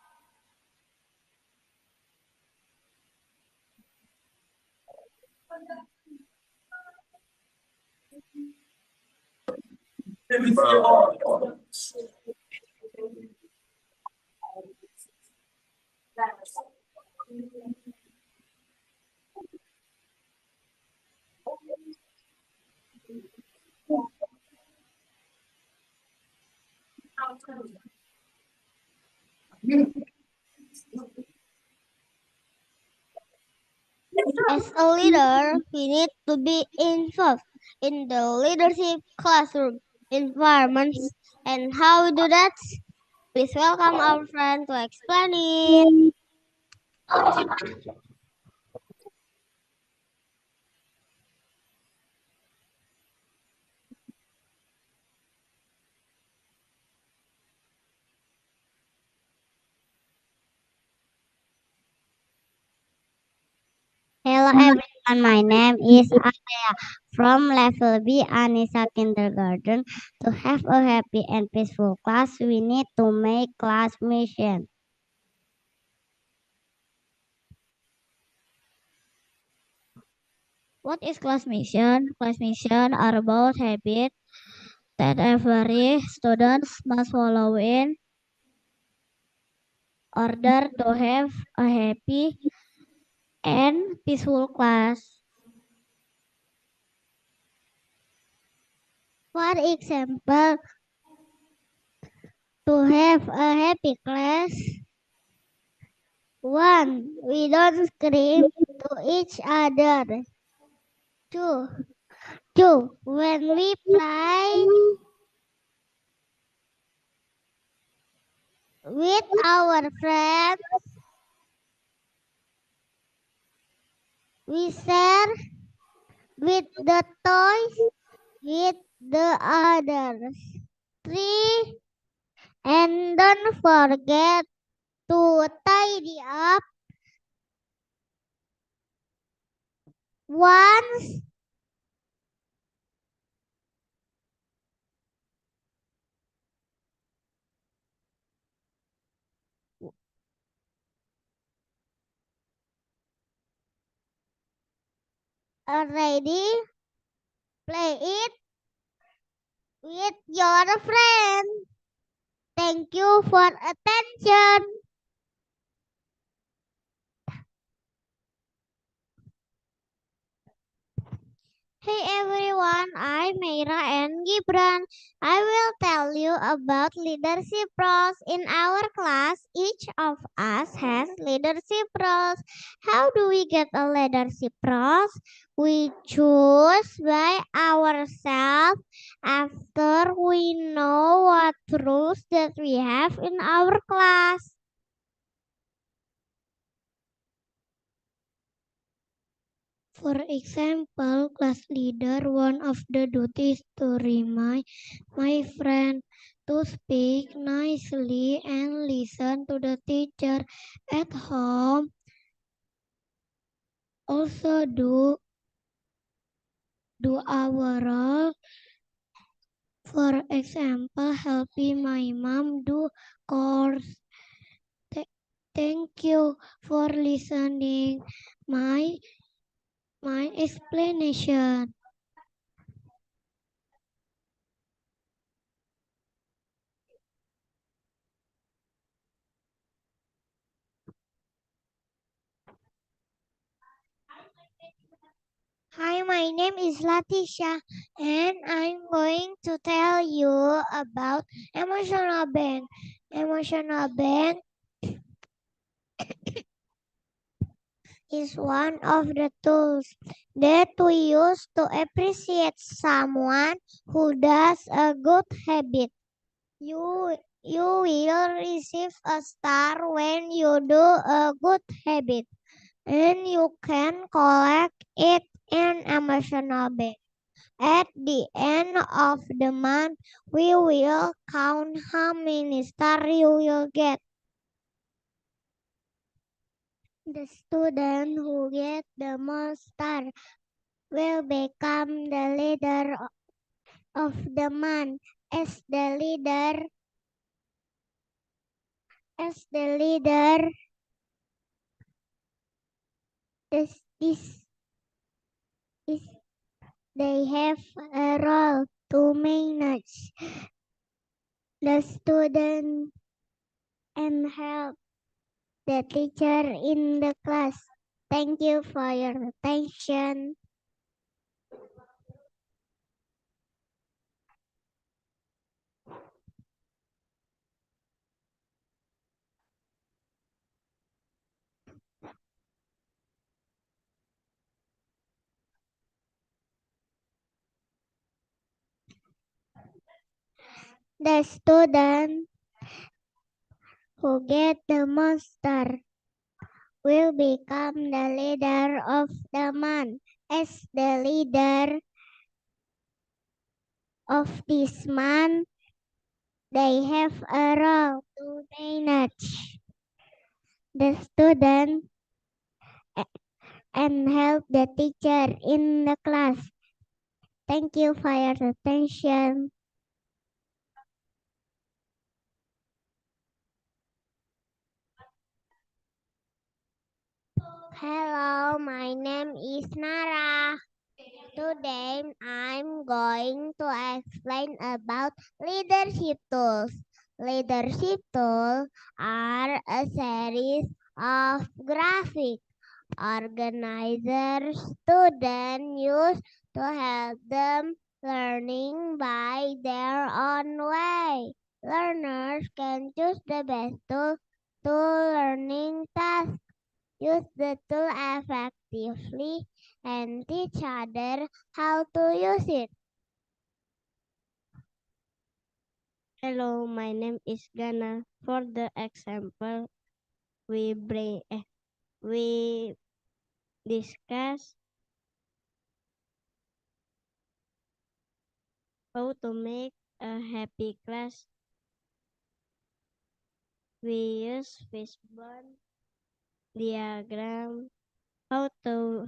As a leader, we need to be involved in the leadership classroom environments. And how we do that? Please welcome our friend to explain it. Hello everyone, my name is Aya from level B Anissa Kindergarten. To have a happy and peaceful class, we need to make class mission. What is class mission? Class mission are about habits that every student must follow in order to have a happy and peaceful class. For example, to have a happy class, 1. We don't scream to each other. 2. When we play with our friends, we share with the toys with the others. 3. And don't forget to tidy up once already. Play it with your friend. Thank you for attention. Hey everyone, I'm Meira and Gibran. I will tell you about leadership roles in our class. Each of us has leadership roles. How do we get a leadership role? We choose by ourselves after we know what rules that we have in our class. For example, class leader, one of the duties to remind my friend to speak nicely and listen to the teacher at home. Also do our role. For example, helping my mom do chores. Thank you for listening my explanation. Hi, my name is Latisha, and I'm going to tell you about emotional band. Emotional band is one of the tools that we use to appreciate someone who does a good habit. You will receive a star when you do a good habit, and you can collect it in emotional band. At the end of the month, we will count how many stars you will get. The student who gets the most stars will become the leader of the month. As the leader, as the leader, this is they have a role to manage the student and help the teacher in the class. Thank you for your attention. The student who get the most star will become the leader of the month. As the leader of this month, they have a role to manage the student and help the teacher in the class. Thank you for your attention. Hello, my name is Nara. Today, I'm going to explain about leadership tools. Leadership tools are a series of graphic organizers students use to help them learning by their own way. Learners can choose the best tool to learning tasks, use the tool effectively, and teach others how to use it. Hello, my name is Gana. For the example, we discuss how to make a happy class. We use fishbone diagram. How to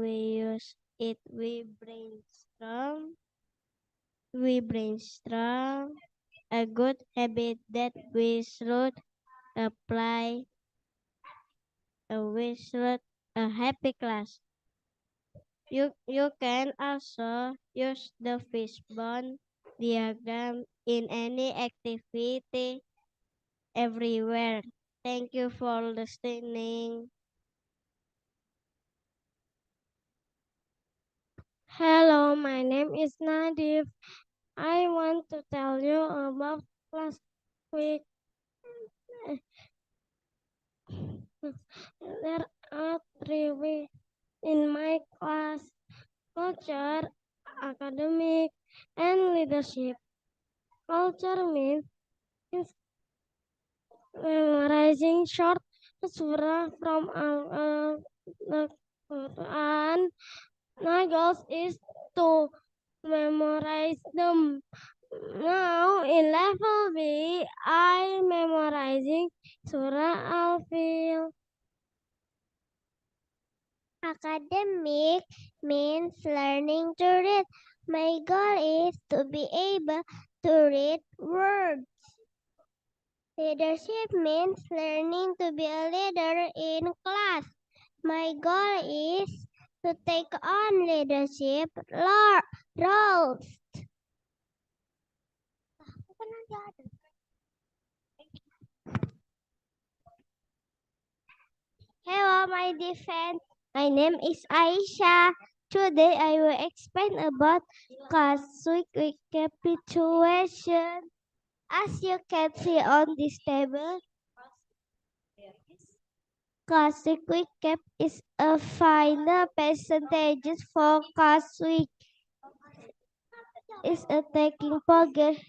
we use it? We brainstorm a good habit that we should apply. We should a happy class. You can also use the fishbone diagram in any activity everywhere. Thank you for listening. Hello, my name is Nadif. I want to tell you about last week. There are 3 weeks in my class: culture, academic, and leadership. Culture means memorizing short surah from the Quran. My goal is to memorize them. Now in level B, I memorizing Surah Al-Fil. Academic means learning to read. My goal is to be able to read words. Leadership means learning to be a leader in class. My goal is to take on leadership roles. Hello, my dear friend. My name is Aisha. Today I will explain about class week recapitulation. As you can see on this table, classic recap is a final percentage for class week. Is a taking progress.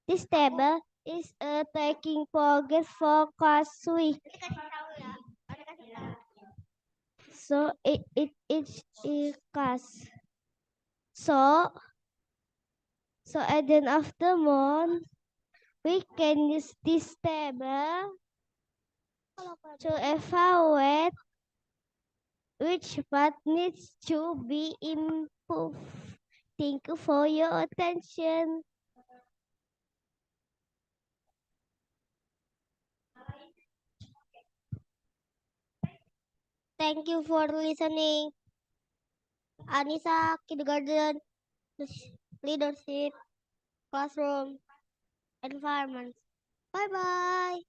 This table is a taking progress for class week. So it class. So at the end of the month, we can use this table to evaluate which part needs to be improved. Thank you for your attention. Thank you for listening. Anissa, kindergarten, leadership, classroom, environment. Bye-bye.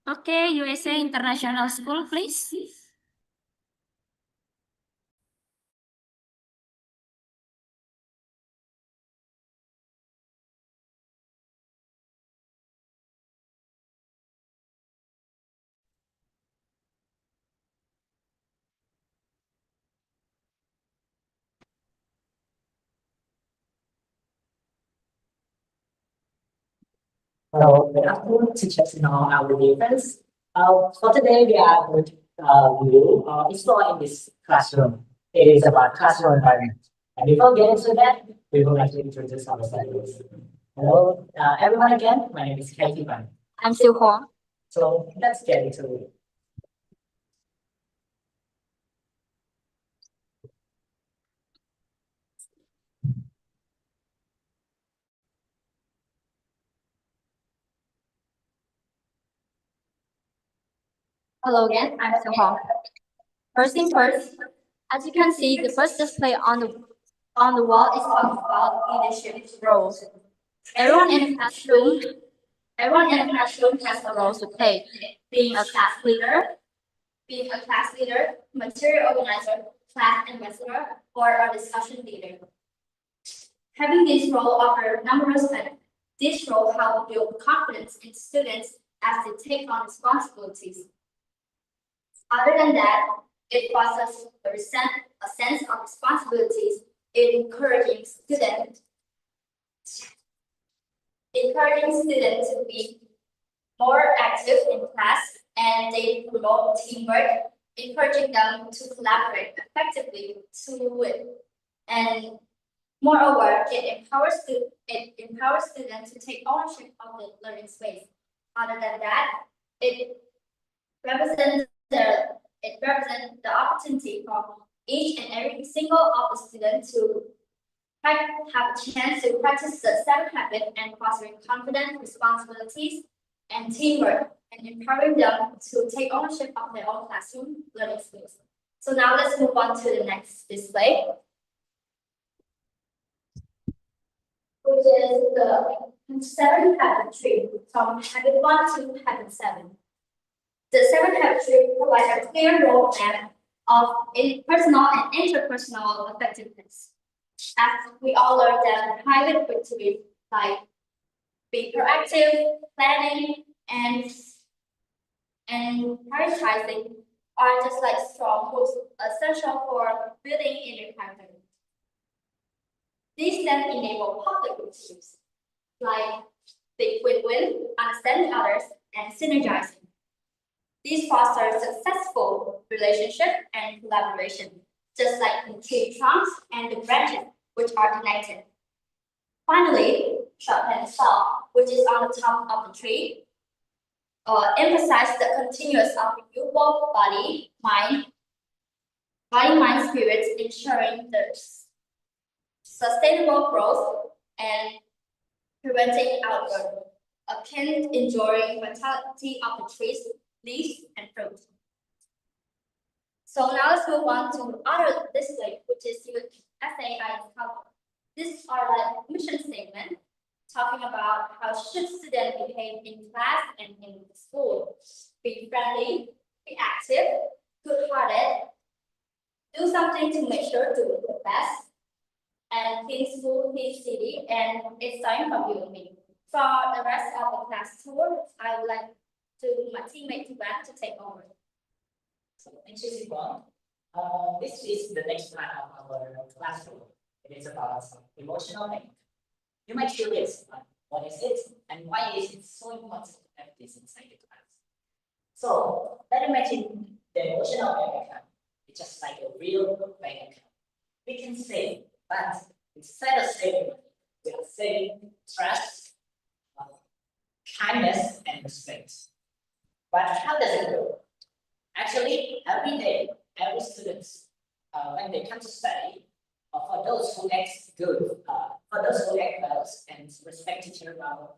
Okay, USA International School, please. Hello, good afternoon, teachers and all our dear friends. For today, we are going to explore in this classroom. It is about classroom environment. And before getting to that, we would like to introduce ourselves. Hello, everyone again. My name is Katie Ban. I'm Siu Huang. So let's get into it. Hello again, I'm Siu Huang. First thing first, as you can see, the first display on the wall is talking about leadership roles. Everyone in the classroom has a role to play, being a class leader, material organizer, class ambassador, or a discussion leader. Having this role offers numerous benefits. This role helps build confidence in students as they take on responsibilities. Other than that, it fosters a sense of responsibilities in encouraging students to be more active in class, and they promote teamwork, encouraging them to collaborate effectively to win. And moreover, it empowers students to take ownership of the learning space. Other than that, it represents the opportunity for each and every single of the students to have a chance to practice the 7 habits and fostering confidence, responsibilities, and teamwork, and empowering them to take ownership of their own classroom learning space. So now let's move on to the next display. which is the 7 habit tree from habit 1 to habit 7. The 7 habit tree provides a clear roadmap of personal and interpersonal effectiveness. As we all learned that private victories like being proactive, planning, and prioritizing are just like strongholds essential for building inner character. These then enable public victories like big win-win, understanding others, and synergizing. These foster successful relationship and collaboration, just like the tree trunks and the branches, which are connected. Finally, sharpen the saw, which is on the top of the tree, emphasize the continuous of renewable body, mind, spirits, ensuring the sustainable growth and preventing outburn, akin enduring vitality of the trees, leaves, and fruit. So now let's move on to other display, which is your essay I discovered. These are like mission statement talking about how should students behave in class and in the school. Be friendly, be active, good-hearted, do something to make sure to do the best, and clean school, clean city, and it's time for you and me. For the rest of the class tour, I would like to my teammate Tuan to take over. So thank you, Sipon. This is the next part of our classroom. It is about emotional language. You might be curious, what is it and why is it so important to have this inside the class? So let's imagine the emotional bank account. It's just like a real bank account. We can save, but instead of saving, we are saving trust, kindness, and respect. But how does it go? Actually, every day, every student, when they come to study, for those who act good, for those who act well and respect teacher while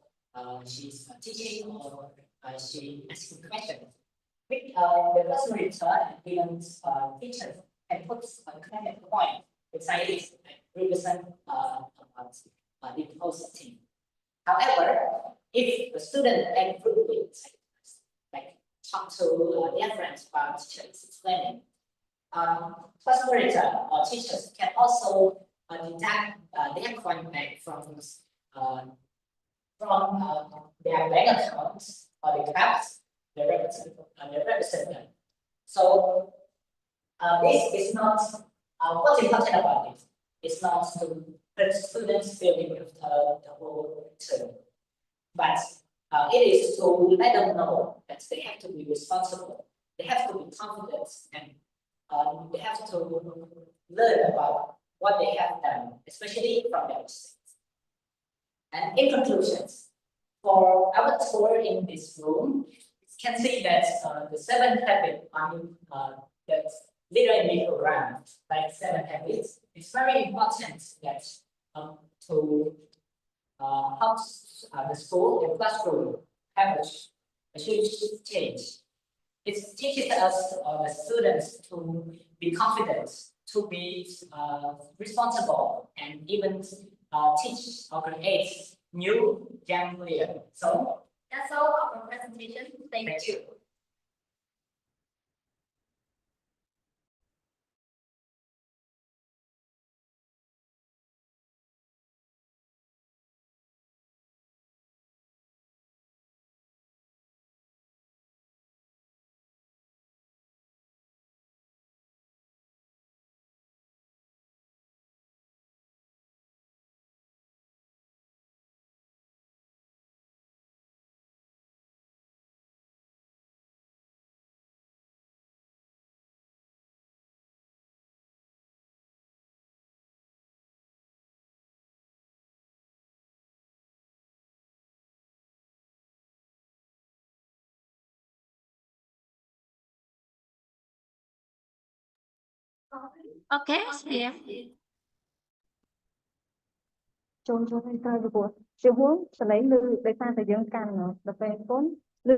she's teaching or she asking questions, with the person return and even teachers can put a connected point beside it and represent the whole team. However, if the student act rudely, like talk to their friends while teacher is explaining, facilitator or teachers can also deduct their coin back from their bank accounts or the caps they represent them. So this is not what's important about it. It's not to hurt students feeling of the whole term, but it is to let them know that they have to be responsible, they have to be confident, and they have to learn about what they have done, especially from their mistakes. And in conclusions, for our tour in this room, you can see that the 7 habits that literally around, like 7 habits, it's very important that to help the school and classroom have a huge change. It teaches us, the students, to be confident, to be responsible, and even teach or create new young leaders. So that's all of our presentation. Thank you. Okay, SPM. Chôn cho tay tay của siêu hướng sẽ lấy lư để ta phải dân can nữa là phải tốn lư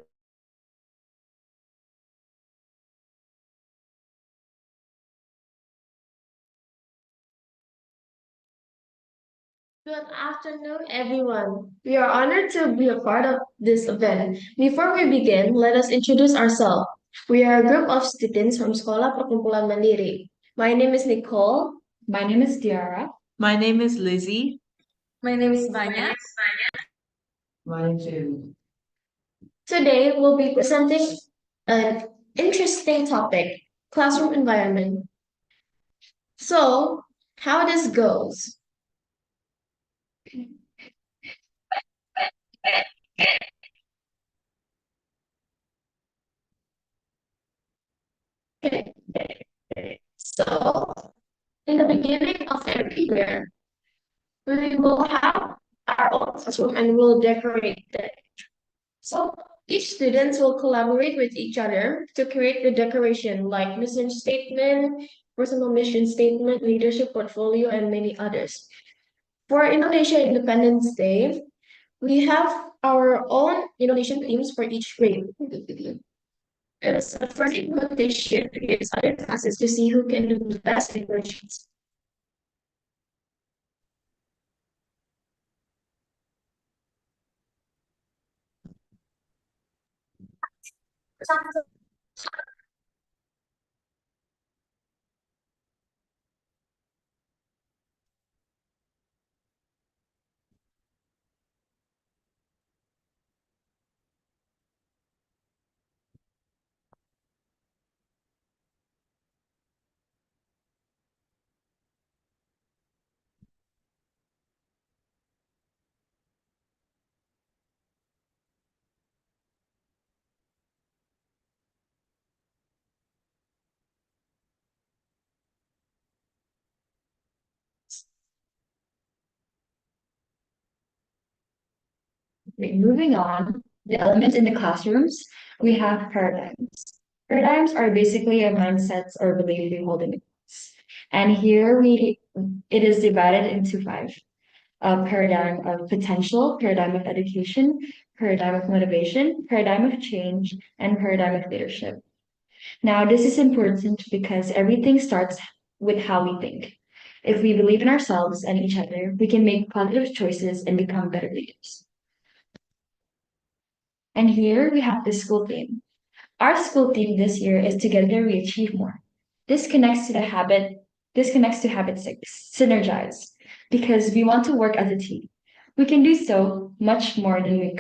Good afternoon, everyone. We are honored to be a part of this event. Before we begin, let us introduce ourselves. We are a group of students from Sekolah Perkumpulan Mandiri. My name is Nicole. My name is Tiara. My name is Lizzie. My name is Vanya. Mine too. Today, we'll be presenting an interesting topic, classroom environment. So, how this goes? Okay. So, in the beginning of every year, we will have our own classroom and we'll decorate it. So each students will collaborate with each other to create the decoration like mission statement, personal mission statement, leadership portfolio, and many others. For Indonesia Independence Day, we have our own Indonesian themes for each grade. It's a first competition against other classes to see who can do the best decorations. Okay, moving on, the elements in the classrooms, we have paradigms. Paradigms are basically a mindsets or belief we hold in the class. And here it is divided into five. A paradigm of potential, paradigm of education, paradigm of motivation, paradigm of change, and paradigm of leadership. Now, this is important because everything starts with how we think. If we believe in ourselves and each other, we can make positive choices and become better leaders. And here we have the school theme. Our school theme this year is Together We Achieve More. This connects to habit 6, synergize, because we want to work as a team. We can do so much more than we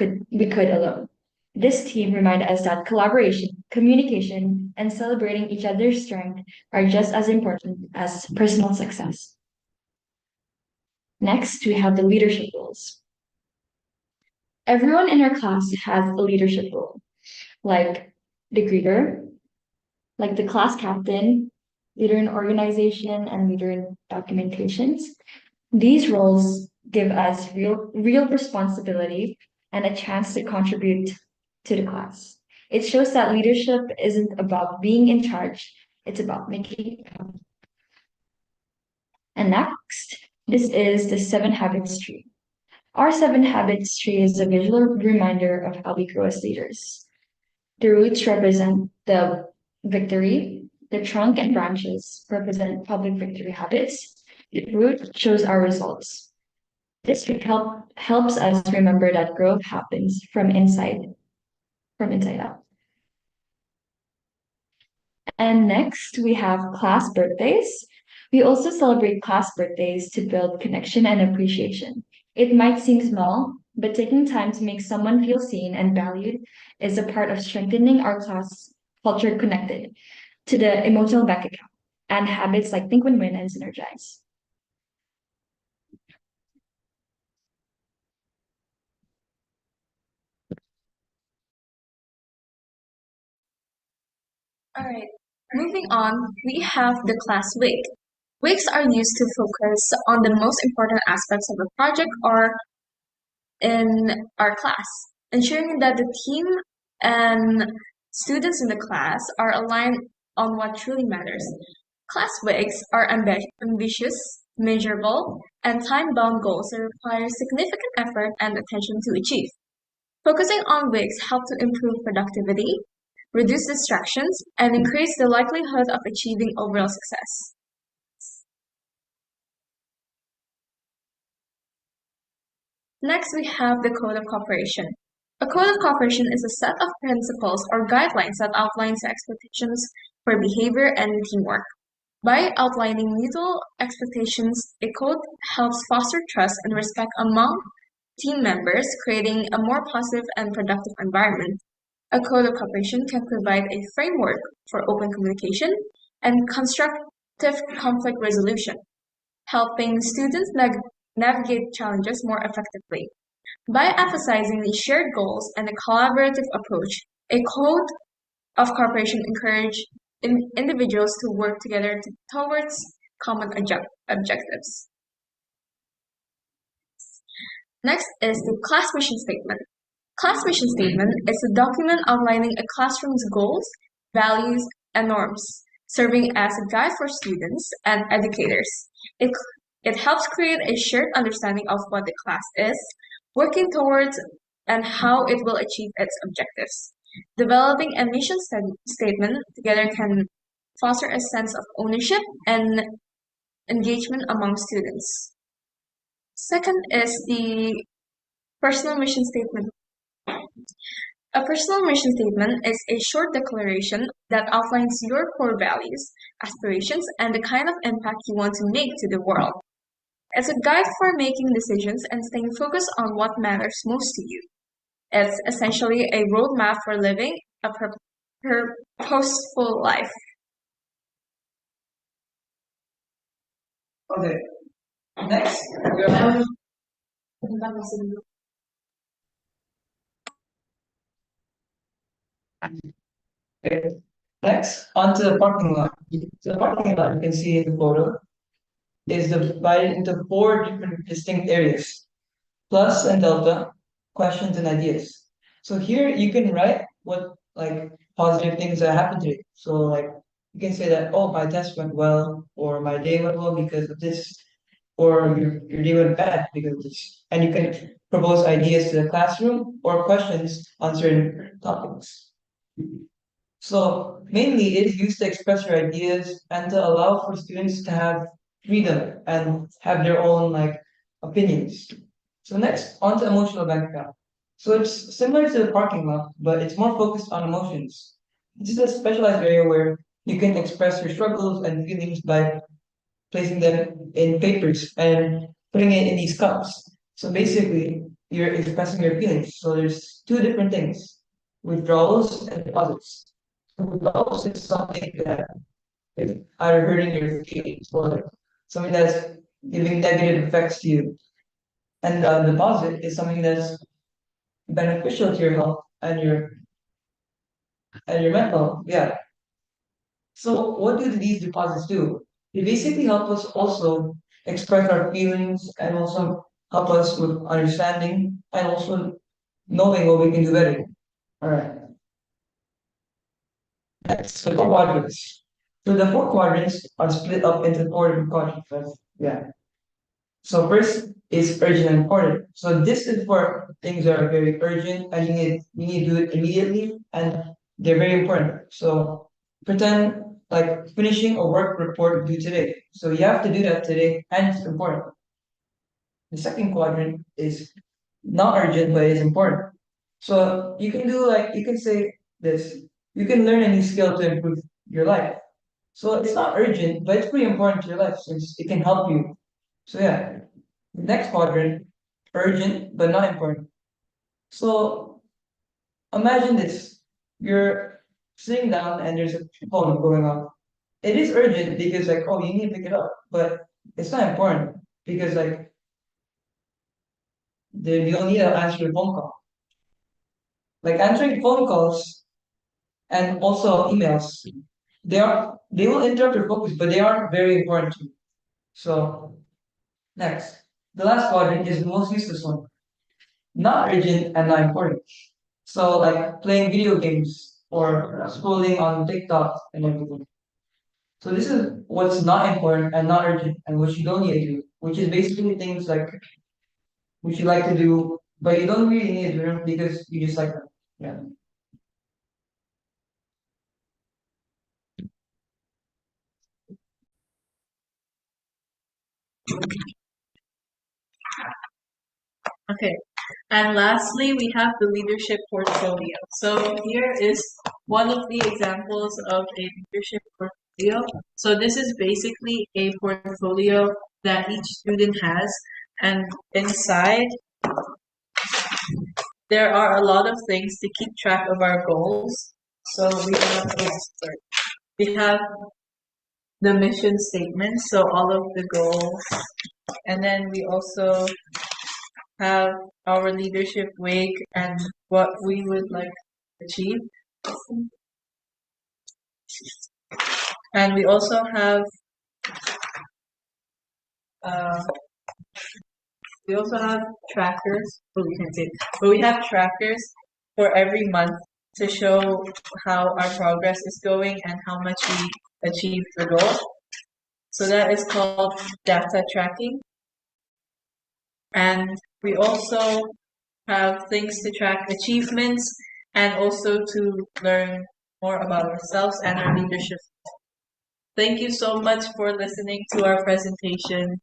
could alone. This team reminds us that collaboration, communication, and celebrating each other's strength are just as important as personal success. Next, we have the leadership roles. Everyone in our class has a leadership role, like the greeter, like the class captain, leader in organization, and leader in documentations. These roles give us real responsibility and a chance to contribute to the class. It shows that leadership isn't about being in charge, it's about making it happen. And next, this is the 7 habits tree. Our 7 habits tree is a visual reminder of how we grow as leaders. The roots represent the victory, the trunk and branches represent public victory habits. The root shows our results. This helps us remember that growth happens from inside out. And next, we have class birthdays. We also celebrate class birthdays to build connection and appreciation. It might seem small, but taking time to make someone feel seen and valued is a part of strengthening our class culture connected to the emotional bank account and habits like Think, Win, Win, and Synergize. All right, moving on, we have the class week. Weeks are used to focus on the most important aspects of the project or in our class, ensuring that the team and students in the class are aligned on what truly matters. Class weeks are ambitious, measurable, and time-bound goals that require significant effort and attention to achieve. Focusing on weeks helps to improve productivity, reduce distractions, and increase the likelihood of achieving overall success. Next, we have the Code of Cooperation. A Code of Cooperation is a set of principles or guidelines that outlines the expectations for behavior and teamwork. By outlining mutual expectations, a code helps foster trust and respect among team members, creating a more positive and productive environment. A code of cooperation can provide a framework for open communication and constructive conflict resolution, helping students navigate challenges more effectively. By emphasizing the shared goals and a collaborative approach, a code of cooperation encourages individuals to work together towards common objectives. Next is the class mission statement. Class mission statement is a document outlining a classroom's goals, values, and norms, serving as a guide for students and educators. It helps create a shared understanding of what the class is working towards and how it will achieve its objectives. Developing a mission statement together can foster a sense of ownership and engagement among students. Second is the personal mission statement. A personal mission statement is a short declaration that outlines your core values, aspirations, and the kind of impact you want to make to the world. It's a guide for making decisions and staying focused on what matters most to you. It's essentially a roadmap for living a purposeful life. Okay. Next, we have okay. Next, onto the parking lot. So the parking lot you can see in the photo is divided into 4 different distinct areas: plus and delta, questions and ideas. So here you can write what like positive things that happened today. So like you can say that, oh, my test went well, or my day went well because of this, or your day went bad because of this. And you can propose ideas to the classroom or questions on certain topics. So mainly it is used to express your ideas and to allow for students to have freedom and have their own like opinions. So next, on to emotional bank account. So it's similar to the parking lot, but it's more focused on emotions. This is a specialized area where you can express your struggles and feelings by placing them in papers and putting it in these cups. So basically, you're expressing your feelings. So there's 2 different things: withdrawals and deposits. So withdrawals is something that are hurting your feelings, or something that's giving negative effects to you. And deposit is something that's beneficial to your health and your mental. Yeah. So what do these deposits do? They basically help us also express our feelings and also help us with understanding and also knowing what we can do better. All right. Next, the 4 quadrants. So the 4 quadrants are split up into 4 different quadrants. Yeah. So first is urgent and important. So this is for things that are very urgent and you need to do it immediately and they're very important. So pretend like finishing a work report due today. So you have to do that today and it's important. The second quadrant is not urgent but it's important. So you can do like you can say this. You can learn a new skill to improve your life. So it's not urgent, but it's pretty important to your life since it can help you. So yeah, the next quadrant, urgent but not important. So imagine this. You're sitting down and there's a phone going off. It is urgent because like, oh, you need to pick it up, but it's not important because like you don't need to answer the phone call. Like answering phone calls and also emails, they will interrupt your focus, but they aren't very important to you. So next, the last quadrant is the most useless one. Not urgent and not important. So like playing video games or scrolling on TikTok and everything. So this is what's not important and not urgent and what you don't need to do, which is basically things like which you like to do, but you don't really need to do them because you just like them. Yeah. Okay. And lastly, we have the leadership portfolio. So here is one of the examples of a leadership portfolio. So this is basically a portfolio that each student has, and inside there are a lot of things to keep track of our goals. So we have the mission statement, so all of the goals, and then we also have our leadership week and what we would like to achieve. And we also have uh, trackers. Oh, we can't say it. But we have trackers for every month to show how our progress is going and how much we achieved the goal. So that is called data tracking. And we also have things to track achievements and also to learn more about ourselves and our leadership. Thank you so much for listening to our presentation.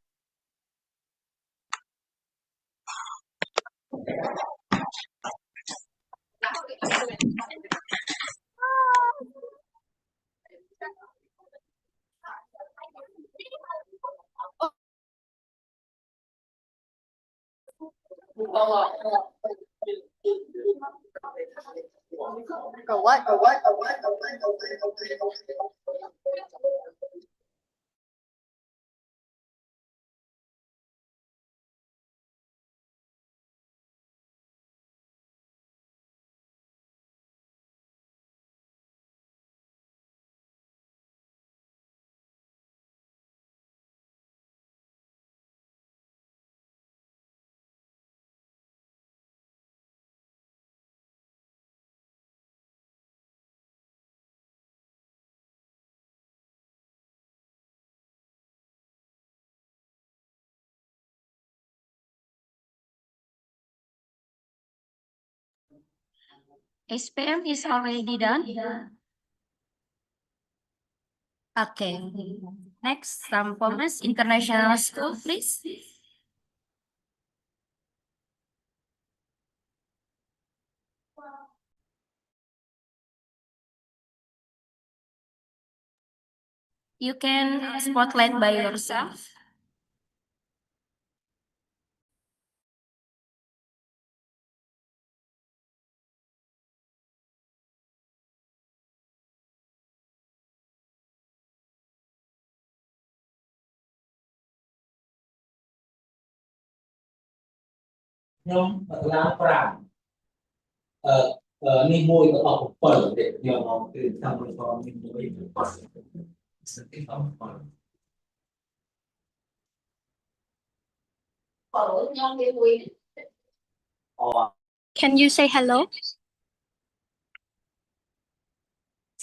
SPM is already done. Okay. Next, from Commerce International School, please. You can spotlight by yourself.ខ្ញុំឡើង5នេះមួយទៅអស់7ទេខ្ញុំមកគឺតាមមួយផងនេះមួយទៅ7សិទ្ធិអស់7 Can you say hello?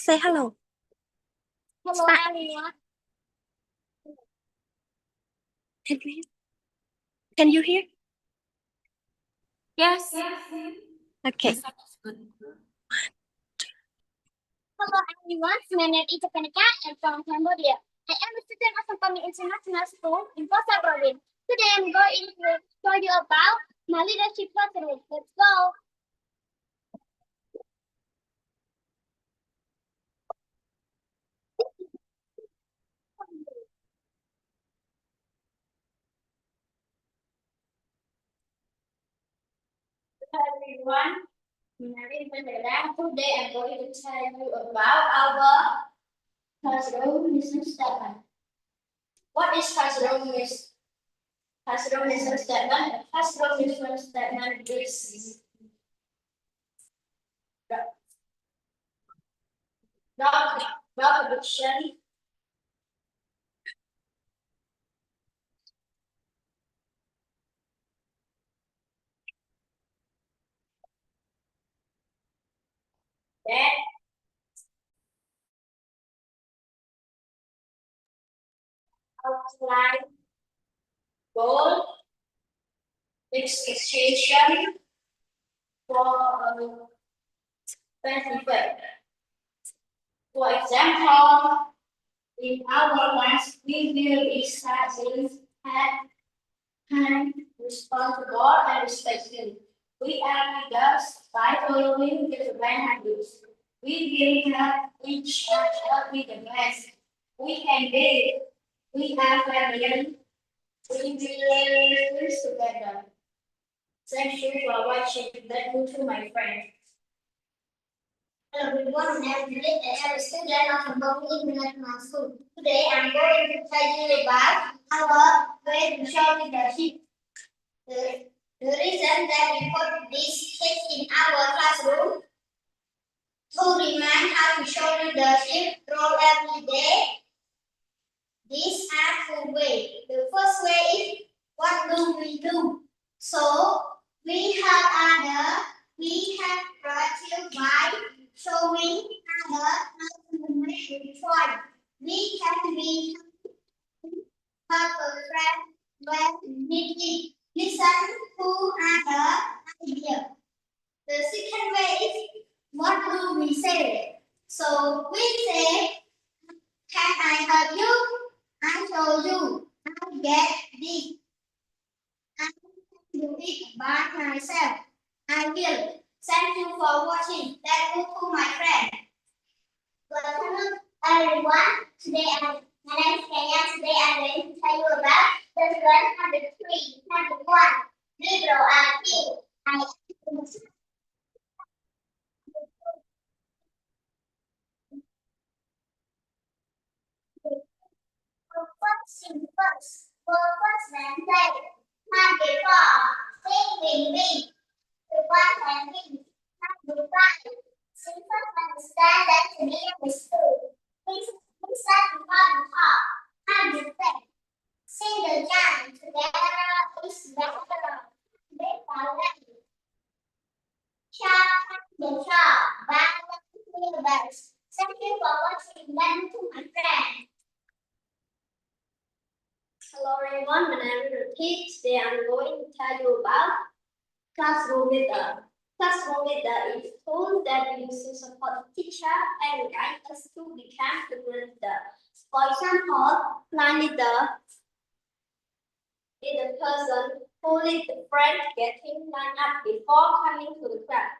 Say hello. Hello, everyone. Can you hear? Yes. Okay. Hello, everyone. My name is Kanika and from Cambodia. I am a student of Company International School in Posa Province. Today, I'm going to tell you about my leadership portfolio. Let's go. Hello everyone, my name is Mandela. Today I'm going to tell you about our classroom mission statement. What is classroom mission statement? Classroom mission statement is documentation that outline goal, expectation for benefit. For example, in our class, we will be studying at time responsible, and respectful. We are leaders by following the divine habits. We will help each other be the best. We can be. We are family. We will live together. Thank you for watching. Let me to my friend. Hello everyone, I am Philip and I am a student of Cambodian International School. Today I am going to tell you about our way to show leadership. The reason that we put this text in our classroom to remind how to show leadership role every day. These are two ways. The first way is what do we do? So we have practiced by showing others how to make the choice. We can be help a friend when needed. Listen to other idea. The second way is what do we say? So we say, can I help you? I show you. I get this. I can do it by myself. I will. Thank you for watching. Let's go to my friend. Good afternoon, everyone. My name is Kenya. Today I'm going to tell you about the 103, number 1, liberal acting. First, then play. Number 4, sing, win. The one and win. Number 5, sing first, understand that to be understood. Please start before the talk. Number 10, sing the jam together is better. Sharp the sharp, back the bells. Thank you for watching. Let me to my friend. Hello everyone, my name is Ruthie. Today I'm going to tell you about Classroom Leader. Classroom Leader is a tool that we use to support teacher and guide us to become a good leader. For example, line leader is the person who leads the friend getting lined up before coming to the class.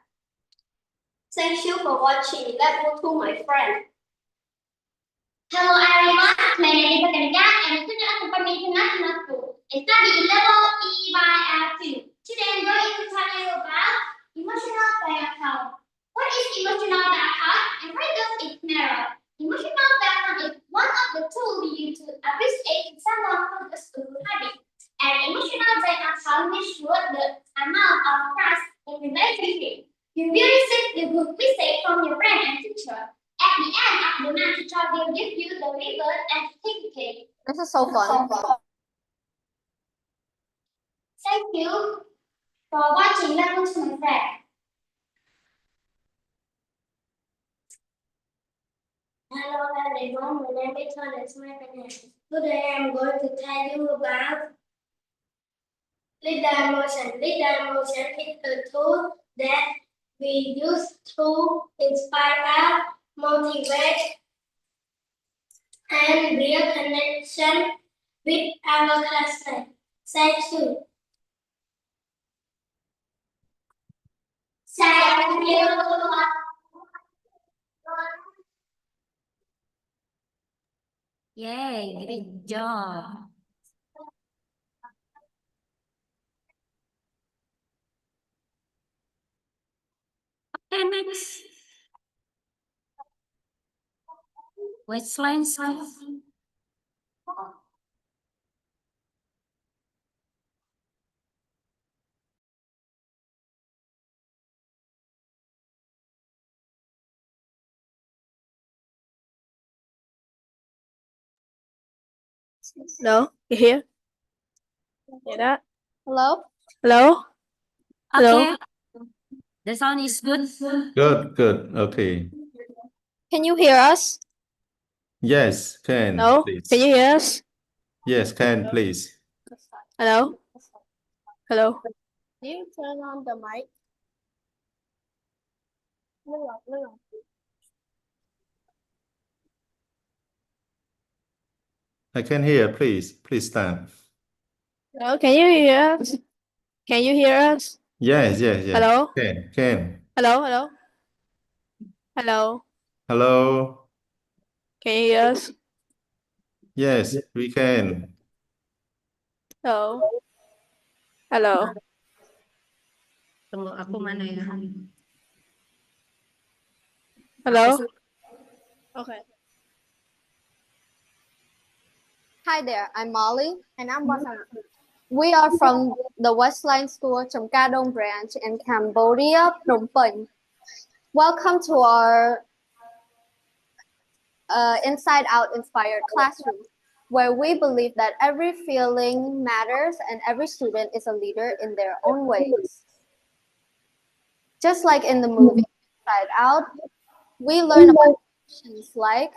Thank you for watching. Let's go to my friend. Hello everyone, my name is Kanika and I'm student of Cambodian International School. I study in level EYL2. Today I'm going to tell you about emotional background. What is emotional background and why does it matter? Emotional background is one of the tools we use to appreciate someone who does a good habit. And emotional background measures the amount of trust in relationship. You will receive the good message from your friend and teacher. At the end of the month, teacher will give you the ribbon and certificate. This is so fun. Thank you for watching. Let me to my friend. Hello everyone, my name is Thomas. Today I'm going to tell you about leader emotion. Leader emotion is a tool that we use to inspire, motivate, and build connection with our classmates. Thank you. Thank you. Yay, great job. Okay, next. Westline stuff. No, you hear? Hear that? Hello? Hello? Hello? Okay. The sound is good. Good. Okay. Can you hear us? Yes, can, No? please. Can you hear us? Yes, can, please. Hello? Hello? Can you turn on the mic? No. I can hear, please. Please start. Hello, can you hear us? Can you hear us? Yes, yes, yes. Hello? Can. Hello? Hello? Hello? Hello. Can you hear us? Yes, we can. Hello? Hello? Tunggu, aku mana ya? Hello? Okay. Hi there, I'm Molly. And I'm Basana. We are from the Westline School Cambodia branch in Cambodia, Phnom Penh. Welcome to our Inside Out Inspired classroom, where we believe that every feeling matters and every student is a leader in their own ways. Just like in the movie Inside Out, we learn about emotions like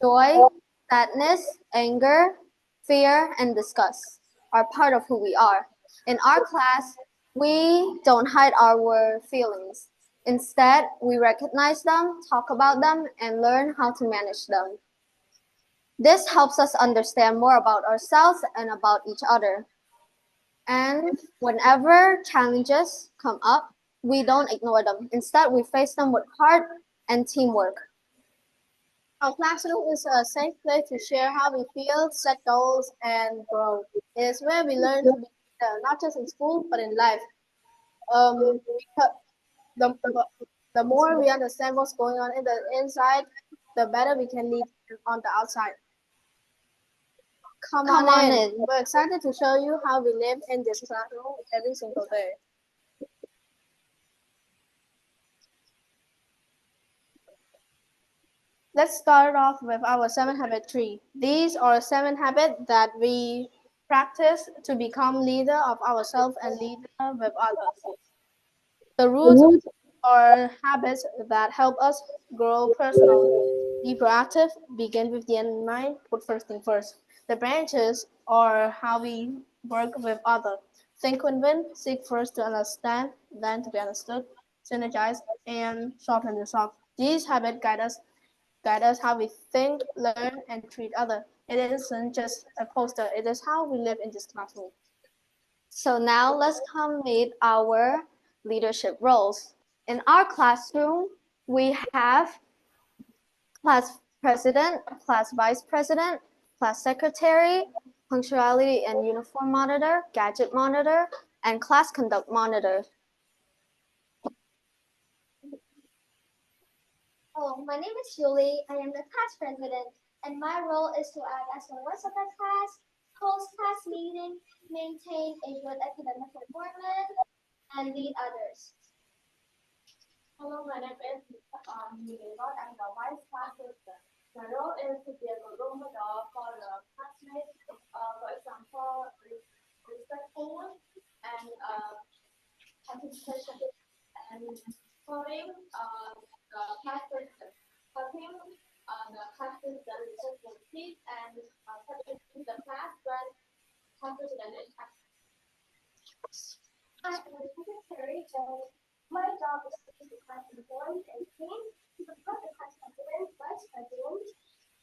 joy, sadness, anger, fear, and disgust are part of who we are. In our class, we don't hide our feelings. Instead, we recognize them, talk about them, and learn how to manage them. This helps us understand more about ourselves and about each other. And whenever challenges come up, we don't ignore them. Instead, we face them with heart and teamwork. Our classroom is a safe place to share how we feel, set goals, and grow. It is where we learn to be better, not just in school, but in life. Because the more we understand what's going on in the inside, the better we can lead on the outside. Come on in. We're excited to show you how we live in this classroom every single day. Let's start off with our 7-habit tree. These are 7 habits that we practice to become leader of ourselves and leader with others. The roots are habits that help us grow personally. Be proactive, begin with the end in mind, put first thing first. The branches are how we work with others. Think win-win, seek first to understand, then to be understood, synergize, and sharpen yourself. These habits guide us how we think, learn, and treat others. It isn't just a poster, it is how we live in this classroom. So now let's come meet our leadership roles. In our classroom, we have class president, class vice president, class secretary, punctuality and uniform monitor, gadget monitor, and class conduct monitor. Hello, my name is Julie. I am the class president, and my role is to act as the voice of the class, host class meeting, maintain a good academic environment, and lead others. Hello, my name is Miguel. I'm the vice class president. My role is to be a role model for the classmates, for example, respectful and participation and following the class president. Helping the class president to succeed and helping the class when class president is absent. I am the secretary, and my job is to keep the class informed and clean, to support the class president, vice president,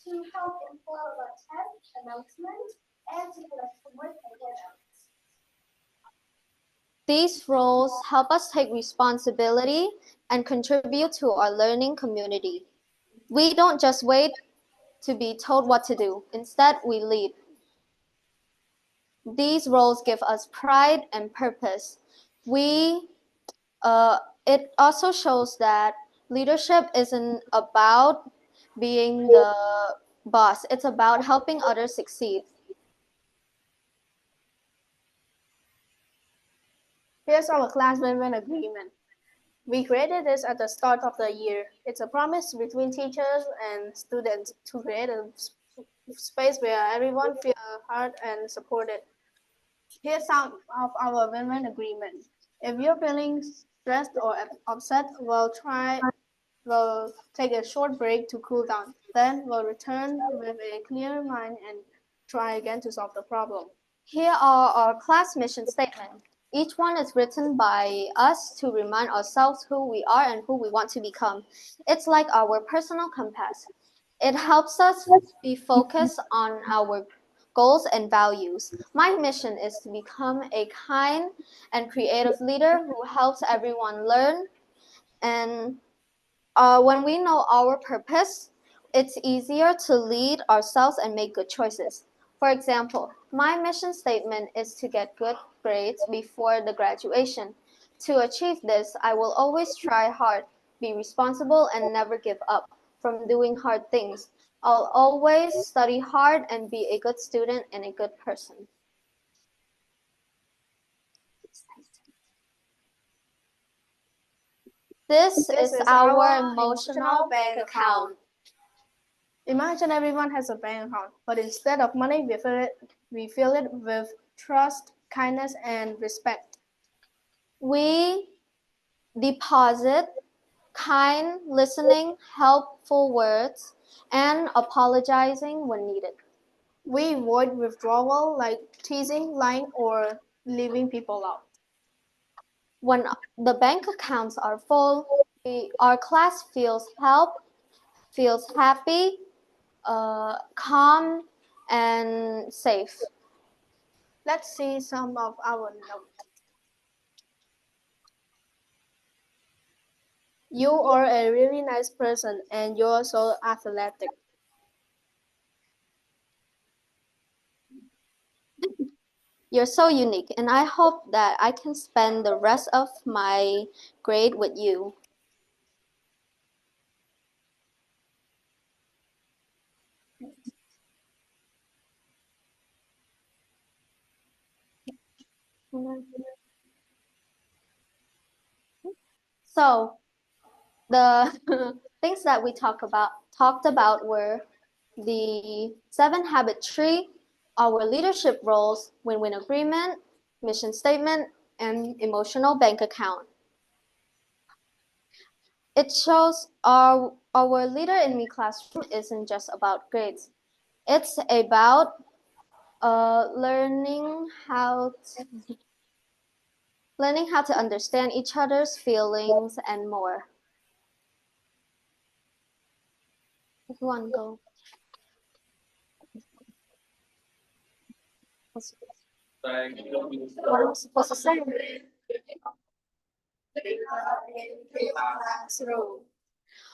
to help inform about test announcement, and to collect homework and handouts. These roles help us take responsibility and contribute to our learning community. We don't just wait to be told what to do. Instead, we lead. These roles give us pride and purpose. It also shows that leadership isn't about being the boss. It's about helping others succeed. Here's our class win-win agreement. We created this at the start of the year. It's a promise between teachers and students to create a space where everyone feels heard and supported. Here's some of our win-win agreement. If you're feeling stressed or upset, we'll take a short break to cool down. Then we'll return with a clear mind and try again to solve the problem. Here are our class mission statement. Each one is written by us to remind ourselves who we are and who we want to become. It's like our personal compass. It helps us be focused on our goals, and values. My mission is to become a kind and creative leader who helps everyone learn. And when we know our purpose, it's easier to lead ourselves and make good choices. For example, my mission statement is to get good grades before the graduation. To achieve this, I will always try hard, be responsible, and never give up from doing hard things. I'll always study hard and be a good student and a good person. This is our emotional bank account. Imagine everyone has a bank account, but instead of money, we fill it with trust, kindness, and respect. We deposit kind, listening, helpful words, and apologizing when needed. We avoid withdrawal like teasing, lying, or leaving people out. When the bank accounts are full, our class feels happy, calm, and safe. Let's see some of our notes. You are a really nice person and you're so athletic. You're so unique, and I hope that I can spend the rest of my grade with you. So, the things that we talked about were the 7-habit tree, our leadership roles, win-win agreement, mission statement, and emotional bank account. It shows our leader in me classroom isn't just about grades. It's about learning how to understand each other's feelings and more. If you want to go. What am I supposed to say?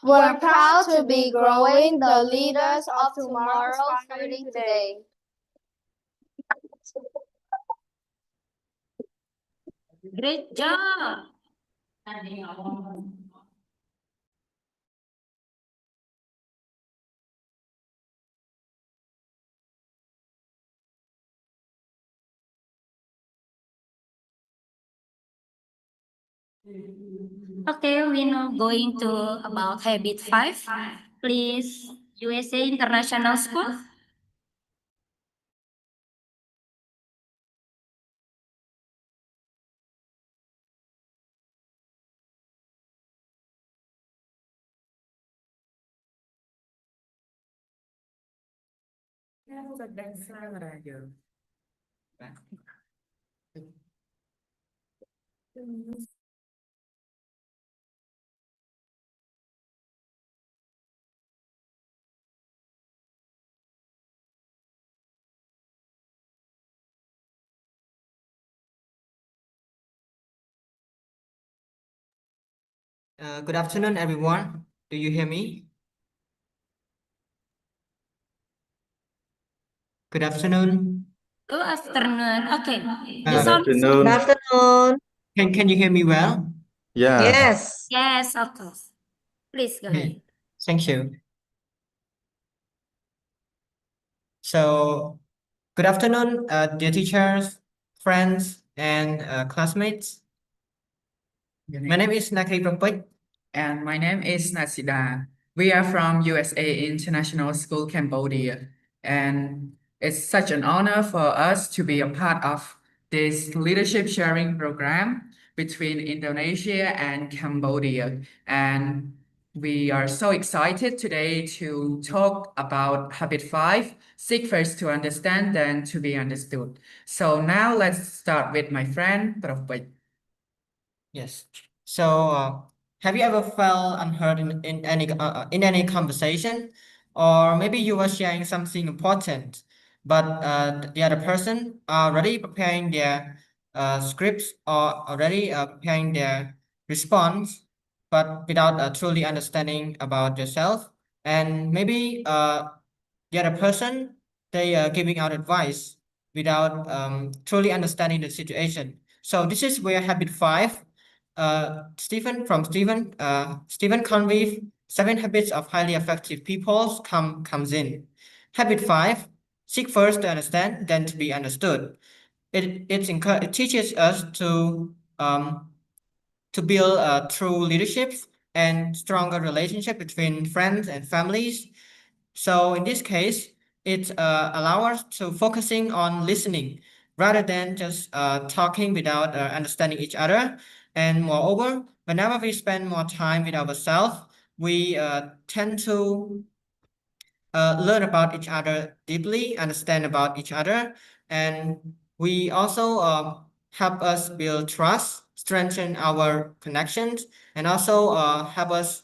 We're proud to be growing the leaders of tomorrow starting today. Great job. Okay, we now going to about habit 5. Please, USA International School. Good afternoon, everyone. Do you hear me? Good afternoon. Good afternoon. Okay. The Good sound is afternoon. Good afternoon. Can you hear me well? Yeah. Yes. Yes, of course. Please go ahead. Okay. Thank you. So, good afternoon, dear teachers, friends, and classmates. My name is Nakri Prampit. And my name is Nasida. We are from USA International School, Cambodia. And it's such an honor for us to be a part of this leadership sharing program between Indonesia and Cambodia. And we are so excited today to talk about habit 5, seek first to understand, then to be understood. So now let's start with my friend, Prof. Yes. So, have you ever felt unheard in any conversation, or maybe you were sharing something important, but the other person already preparing their scripts or already preparing their response, but without truly understanding about yourself. And maybe the other person, they are giving out advice without truly understanding the situation. So this is where habit 5, Stephen Convey's 7 Habits of Highly Effective People comes in. Habit 5, seek first to understand, then to be understood. It teaches us to build true leadership and stronger relationship between friends and families. So in this case, it allows us to focusing on listening rather than just talking without understanding each other. And moreover, whenever we spend more time with ourselves, we tend to learn about each other deeply, understand about each other, and we also help us build trust, strengthen our connections, and also help us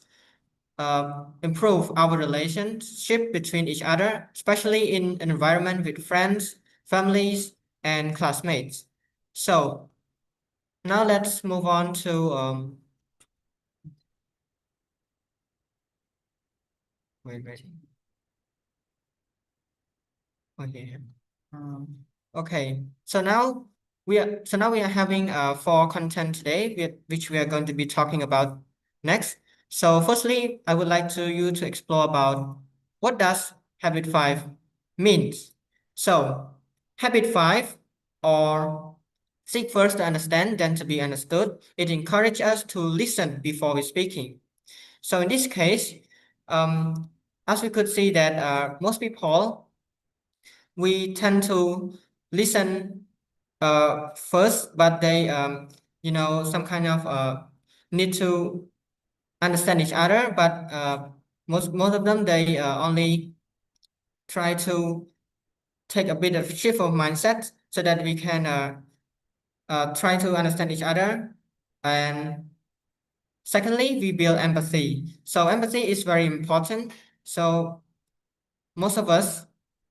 improve our relationship between each other, especially in an environment with friends, families, and classmates. So now let's move on to wait. Okay. Okay. So now we are having 4 content today, which we are going to be talking about next. So firstly, I would like you to explore about what does habit 5 means. So habit 5, or seek first to understand, then to be understood, it encourages us to listen before we speaking. So in this case, as we could see that most people, we tend to listen first, but they some kind of need to understand each other, but most of them, they only try to take a bit of shift of mindset so that we can try to understand each other. And secondly, we build empathy. So empathy is very important. So most of us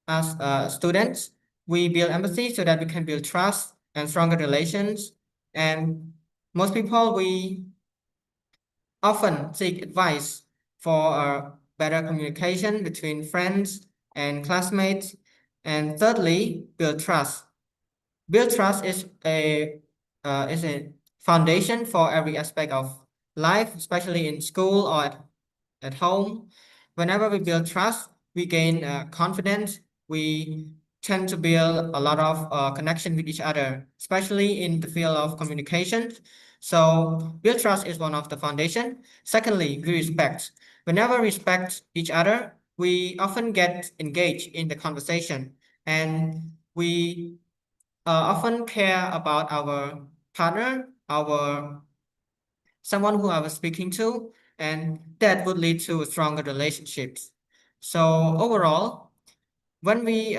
as students, we build empathy so that we can build trust and stronger relations. And most people, we often seek advice for better communication between friends and classmates. And thirdly, build trust. Build trust is a foundation for every aspect of life, especially in school or at home. Whenever we build trust, we gain confidence. We tend to build a lot of connection with each other, especially in the field of communication. So build trust is one of the foundation. Secondly, we respect. Whenever we respect each other, we often get engaged in the conversation, and we often care about our partner, our someone who I was speaking to, and that would lead to stronger relationships. So overall, when we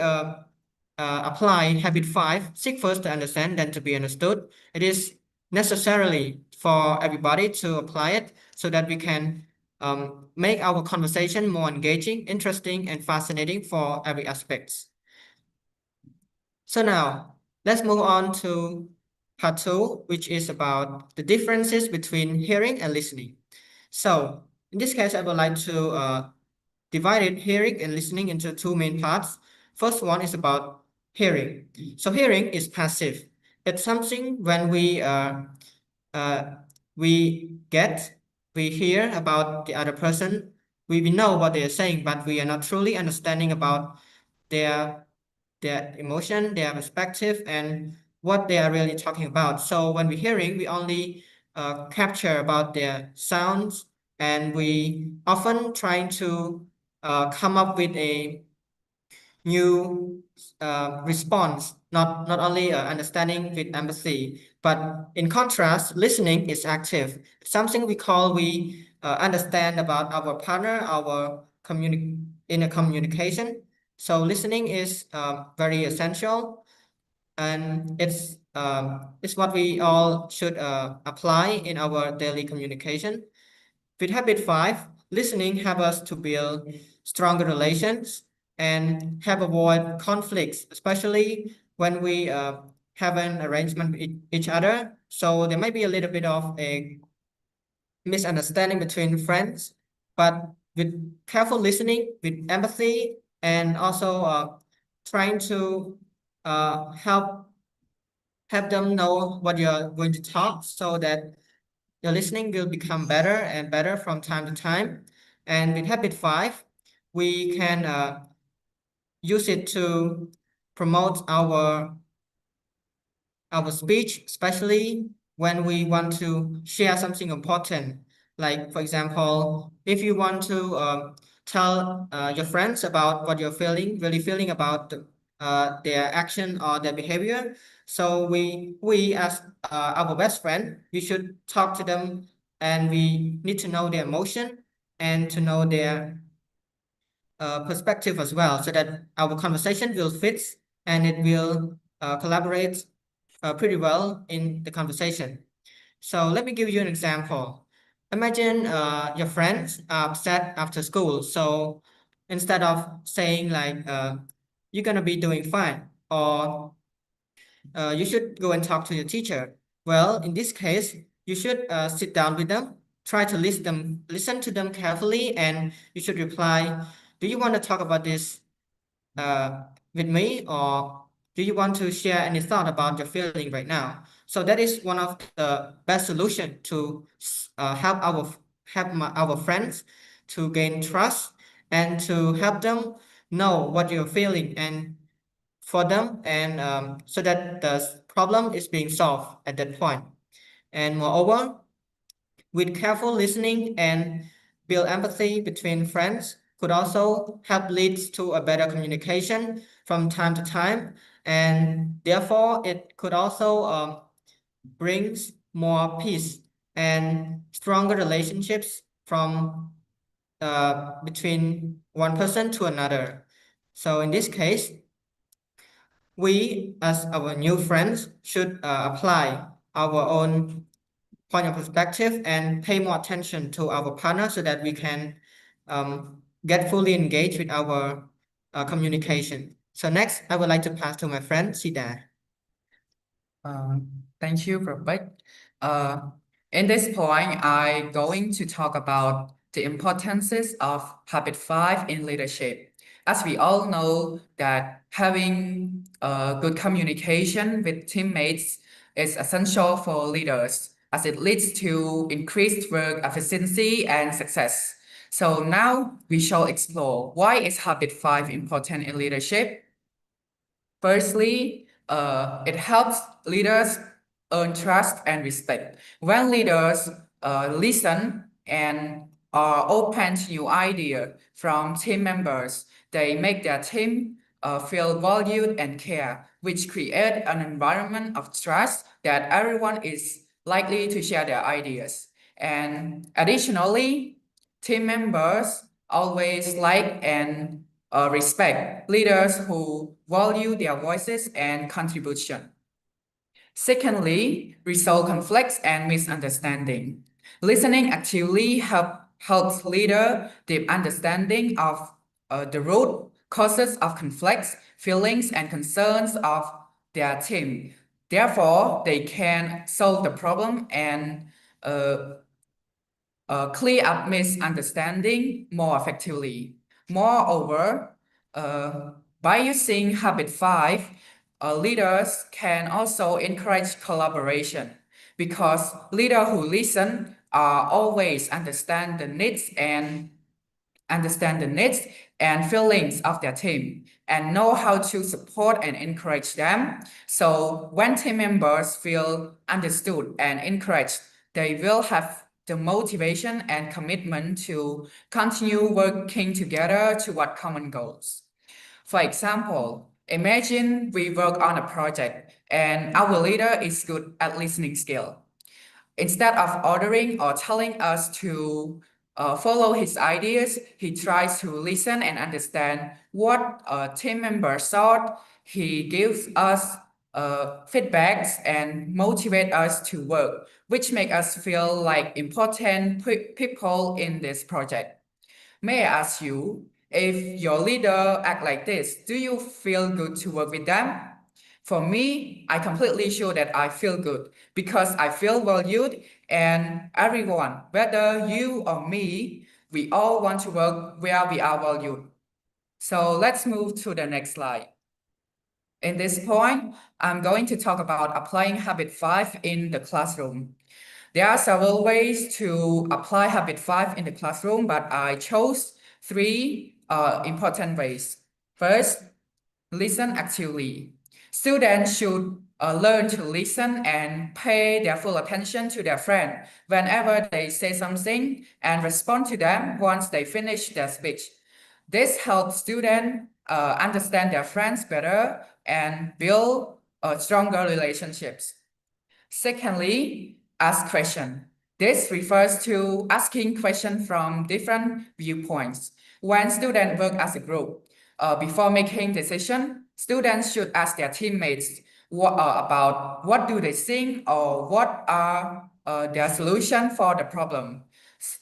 apply habit 5, seek first to understand, then to be understood, it is necessarily for everybody to apply it so that we can make our conversation more engaging, interesting, and fascinating for every aspect. So now let's move on to part 2, which is about the differences between hearing and listening. So in this case, I would like to divide hearing and listening into 2 main parts. First one is about hearing. So hearing is passive. It's something when uh, we hear about the other person, we know what they are saying, but we are not truly understanding about their emotion, their perspective, and what they are really talking about. So when we're hearing, we only capture about their sounds, and we often trying to come up with a new response, not only understanding with empathy, but in contrast, listening is active. Something we understand about our partner, our inner communication. So listening is very essential, and it's what we all should apply in our daily communication. With habit 5, listening helps us to build stronger relations. and help avoid conflicts, especially when we have an arrangement with each other. So there might be a little bit of a misunderstanding between friends, but with careful listening, with empathy, and also trying to help them know what you're going to talk, so that your listening will become better and better from time to time. And with habit 5, we can use it to promote our speech, especially when we want to share something important. Like, for example, if you want to tell your friends about what you're really feeling about their action or their behavior. So we as our best friend, we should talk to them, and we need to know their emotion and to know their perspective as well, so that our conversation will fit and it will collaborate pretty well in the conversation. So let me give you an example. Imagine your friends are upset after school. So instead of saying like, you're gonna be doing fine, or you should go and talk to your teacher. Well, in this case, you should sit down with them, try to listen to them carefully, and you should reply, do you want to talk about this uh, with me, or do you want to share any thought about your feeling right now? So that is one of the best solution to our friends to gain trust and to help them know what you're feeling and for them, and so that the problem is being solved at that point. And moreover, with careful listening and build empathy between friends could also help lead to a better communication from time to time. And therefore, it could also brings more peace and stronger relationships from between one person to another. So in this case, we as our new friends should apply our own point of perspective and pay more attention to our partner, so that we can get fully engaged with our communication. So next, I would like to pass to my friend Sida. Thank you, Robert. In this point, I'm going to talk about the importances of habit 5 in leadership. As we all know that having good communication with teammates is essential for leaders, as it leads to increased work efficiency and success. So now we shall explore why is habit 5 important in leadership. Firstly, it helps leaders earn trust and respect. When leaders listen and are open to new ideas from team members, they make their team feel valued and care, which create an environment of trust that everyone is likely to share their ideas. And additionally, team members always like and respect leaders who value their voices and contribution. Secondly, resolve conflicts and misunderstanding. Listening actively helps leader deep understanding of the root causes of conflicts, feelings, and concerns of their team. Therefore, they can solve the problem and clear up misunderstanding more effectively. Moreover, by using habit 5, leaders can also encourage collaboration, because leaders who listen always understand the needs and feelings of their team and know how to support and encourage them. So when team members feel understood and encouraged, they will have the motivation and commitment to continue working together toward common goals. For example, imagine we work on a project and our leader is good at listening skill. Instead of ordering or telling us to follow his ideas, he tries to listen and understand what team members thought. He gives us feedbacks and motivate us to work, which make us feel like important people in this project. May I ask you, If your leader act like this, do you feel good to work with them? For me, I completely sure that I feel good because I feel valued, and everyone, whether you or me, we all want to work where we are valued. So let's move to the next slide. In this point, I'm going to talk about applying habit 5 in the classroom. There are several ways to apply habit 5 in the classroom, but I chose 3 important ways. First, listen actively. Students should learn to listen and pay their full attention to their friend whenever they say something and respond to them once they finish their speech. This helps students understand their friends better and build stronger relationships. Secondly, ask questions. This refers to asking questions from different viewpoints. When students work as a group, before making decision, students should ask their teammates about what do they think or what are their solution for the problem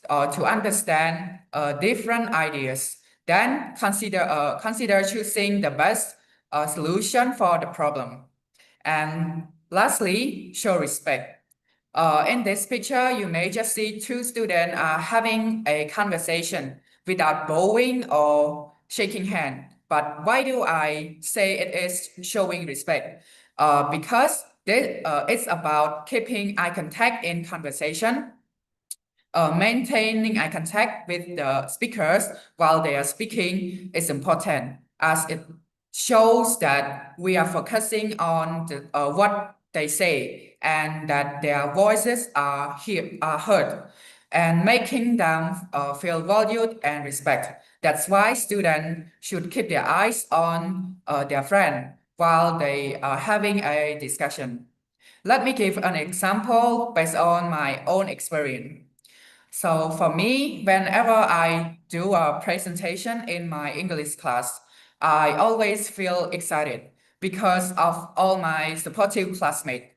to understand different ideas. Then consider choosing the best solution for the problem. And lastly, show respect. In this picture, you may just see 2 students having a conversation without bowing or shaking hand. But why do I say it is showing respect? Because it's about keeping eye contact in conversation, maintaining eye contact with the speakers while they are speaking is important, as it shows that we are focusing on what they say and that their voices are heard, and making them feel valued and respected. That's why students should keep their eyes on their friend while they are having a discussion. Let me give an example based on my own experience. So for me, whenever I do a presentation in my English class, I always feel excited because of all my supportive classmates.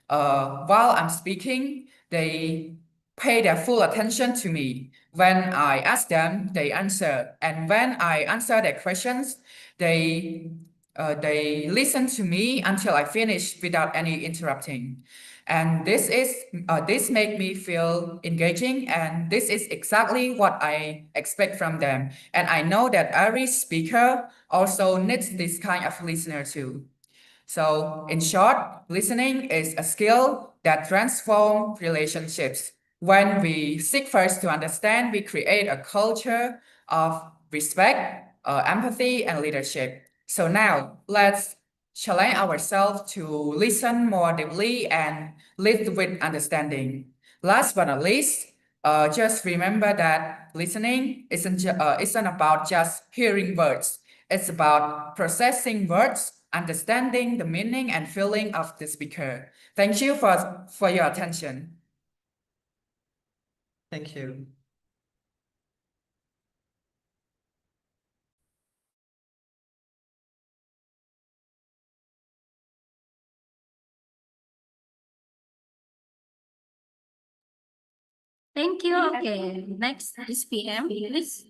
While I'm speaking, they pay their full attention to me. When I ask them, they answer. And when I answer their questions, they listen to me until I finish without any interrupting. And this make me feel engaging, and this is exactly what I expect from them. And I know that every speaker also needs this kind of listener too. So in short, listening is a skill that transforms relationships. When we seek first to understand, we create a culture of respect, empathy, and leadership. So now let's challenge ourselves to listen more deeply and lead with understanding. Last but not least, just remember that listening isn't about just hearing words. It's about processing words, understanding the meaning and feeling of the speaker. Thank you for your attention. Thank you. Thank you. Okay, next is PM, please.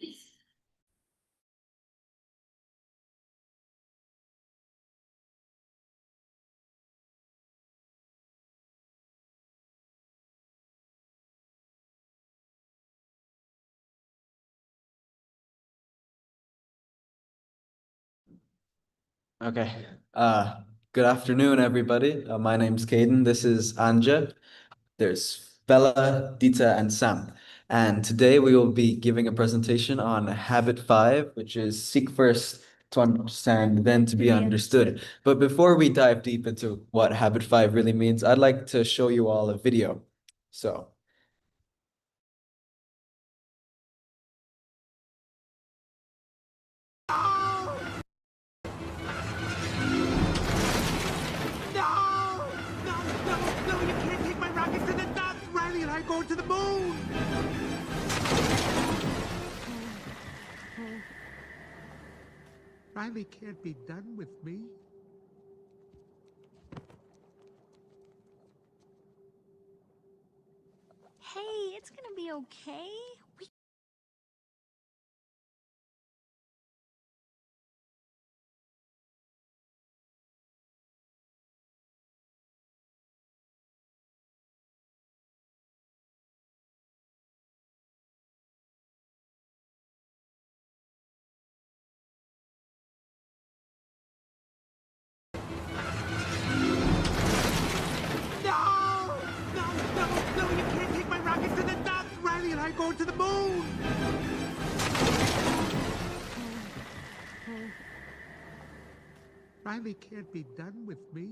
Okay. Good afternoon, everybody. My name's Caden. This is Anja. There's Bella, Dita, and Sam. And today we will be giving a presentation on habit 5, which is seek first to understand, then to be understood. But before we dive deep into what habit 5 really means, I'd like to show you all a video. So. No, you can't take my rocket to the dust! Riley and I are going to the moon! Riley can't be done with me. Hey, it's gonna be okay. We going to the moon! Riley can't be done with me.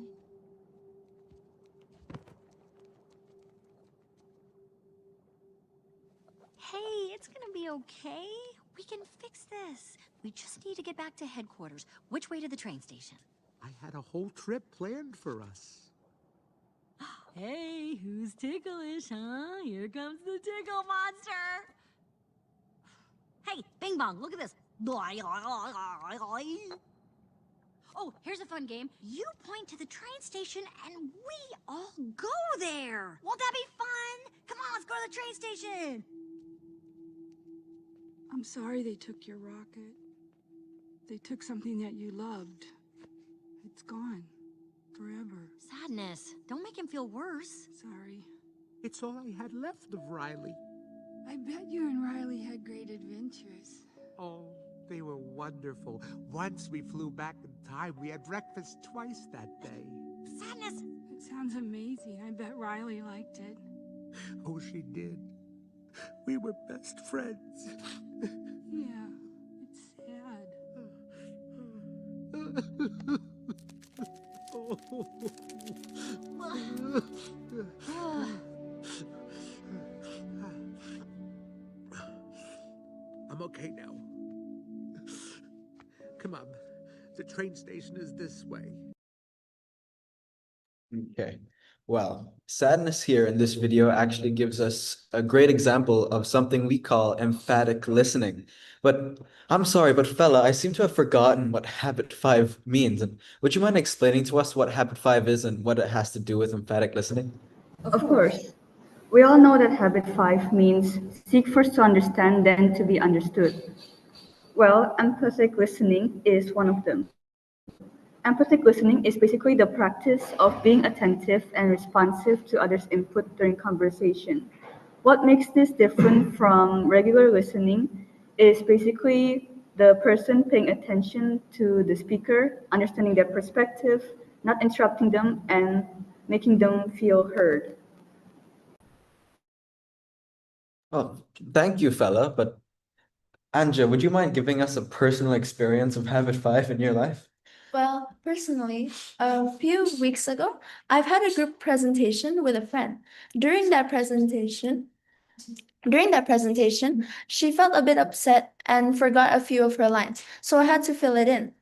Hey, it's gonna be okay. We can fix this. We just need to get back to headquarters. Which way to the train station? I had a whole trip planned for us. Hey, who's ticklish, huh? Here comes the tickle monster. Hey, Bing Bong, look at this. Oh, here's a fun game. You point to the train station and we all go there. Won't that be fun? Come on, let's go to the train station. I'm sorry they took your rocket. They took something that you loved. It's gone. Forever. Sadness. Don't make him feel worse. Sorry. It's all I had left of Riley. I bet you and Riley had great adventures. Oh, they were wonderful. Once we flew back in time, we had breakfast twice that day. Sadness. It sounds amazing. I bet Riley liked it. Oh, she did. We were best friends. Yeah, it's sad. I'm okay now. Come on. The train station is this way. Okay. Well, sadness here in this video actually gives us a great example of something we call emphatic listening. But I'm sorry, but fella, I seem to have forgotten what habit 5 means. And would you mind explaining to us what habit 5 is and what it has to do with emphatic listening? Of course. We all know that habit 5 means seek first to understand, then to be understood. Well, empathic listening is one of them. Empathic listening is basically the practice of being attentive and responsive to others' input during conversation. What makes this different from regular listening is basically the person paying attention to the speaker, understanding their perspective, not interrupting them, and making them feel heard. Oh, thank you, fella. But Anja, would you mind giving us a personal experience of habit 5 in your life? Well, personally, a few weeks ago, I've had a group presentation with a friend. During that presentation, she felt a bit upset and forgot a few of her lines, so I had to fill it in.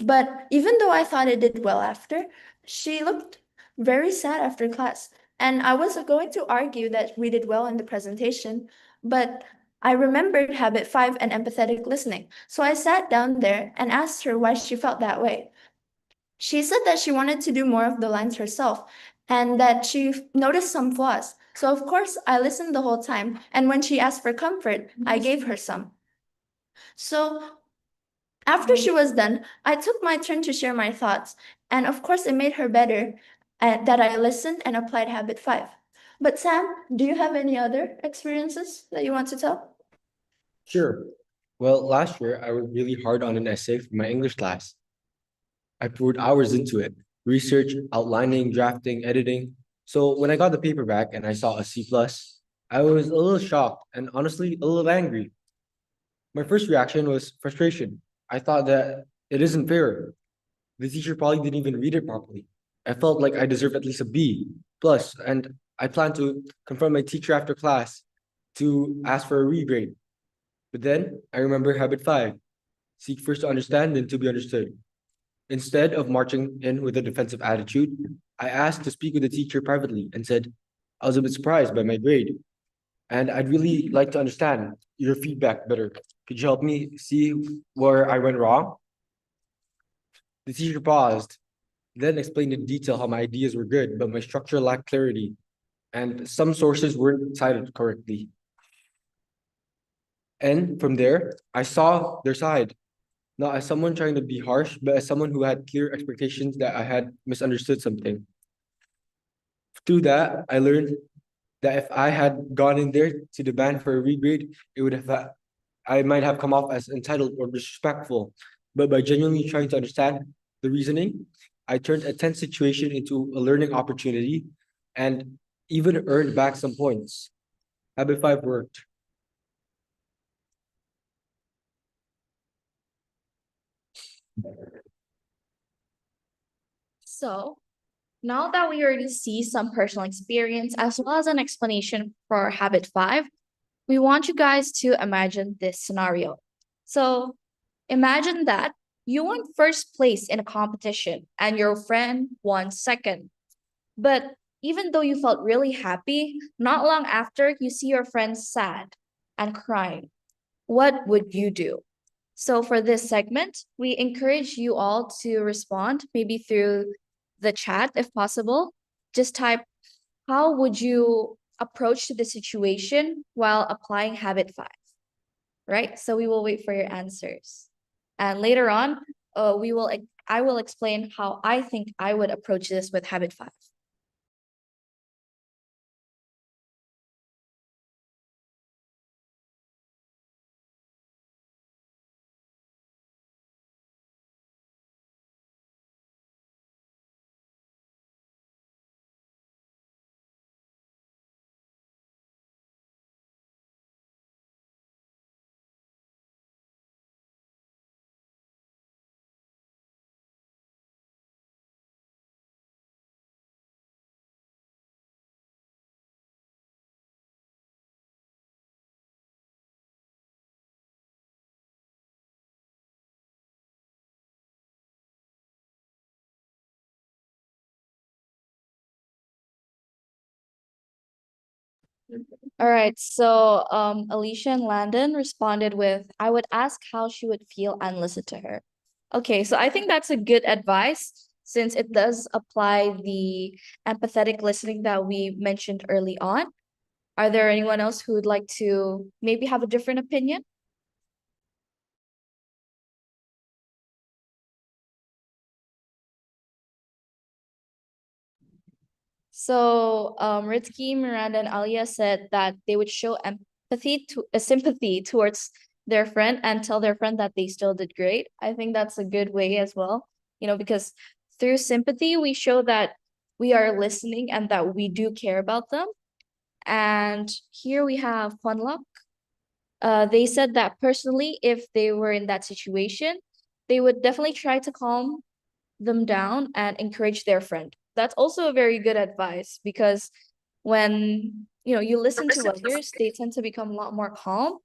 But even though I thought it did well after, she looked very sad after class. And I was going to argue that we did well in the presentation, but I remembered habit 5 and empathetic listening. So I sat down there and asked her why she felt that way. She said that she wanted to do more of the lines herself and that she noticed some flaws. So of course, I listened the whole time. And when she asked for comfort, I gave her some. So after she was done, I took my turn to share my thoughts, and of course, it made her better that I listened and applied habit 5. But Sam, do you have any other experiences that you want to tell? Sure. Well, last year I worked really hard on an essay for my English class. I poured hours into it, research, outlining, drafting, editing. So when I got the paper back and I saw a C plus, I was a little shocked and honestly a little angry. My first reaction was frustration. I thought that it isn't fair. The teacher probably didn't even read it properly. I felt like I deserved at least a B plus, and I planned to confront my teacher after class to ask for a regrade. But then I remember habit 5, seek first to understand, then to be understood. Instead of marching in with a defensive attitude, I asked to speak with the teacher privately and said, I was a bit surprised by my grade, and I'd really like to understand your feedback better. Could you help me see where I went wrong? The teacher paused, then explained in detail how my ideas were good, but my structure lacked clarity, and some sources weren't cited correctly. And from there, I saw their side, not as someone trying to be harsh, but as someone who had clear expectations that I had misunderstood something. Through that, I learned that if I had gone in there to demand for a regrade, I might have come off as entitled or disrespectful. But by genuinely trying to understand the reasoning, I turned a tense situation into a learning opportunity and even earned back some points. Habit 5 worked. So now that we already see some personal experience as well as an explanation for habit 5, we want you guys to imagine this scenario. So imagine that you won first place in a competition and your friend won second. But even though you felt really happy, not long after you see your friend sad and crying. What would you do? So for this segment, we encourage you all to respond, maybe through the chat if possible. Just type, how would you approach the situation while applying habit 5? Right? So we will wait for your answers. And later on, I will explain how I think I would approach this with habit 5. All right, so Alicia and Landon responded with, I would ask how she would feel and listen to her. Okay, so I think that's a good advice since it does apply the empathetic listening that we mentioned early on. Are there anyone else who would like to maybe have a different opinion? So Ritsky, Miranda, and Alia said that they would show sympathy towards their friend and tell their friend that they still did great. I think that's a good way as well, because through sympathy, we show that we are listening and that we do care about them. And here we have Funlock. They said that personally, if they were in that situation, they would definitely try to calm them down and encourage their friend. That's also a very good advice because when you listen to others, they tend to become a lot more calm.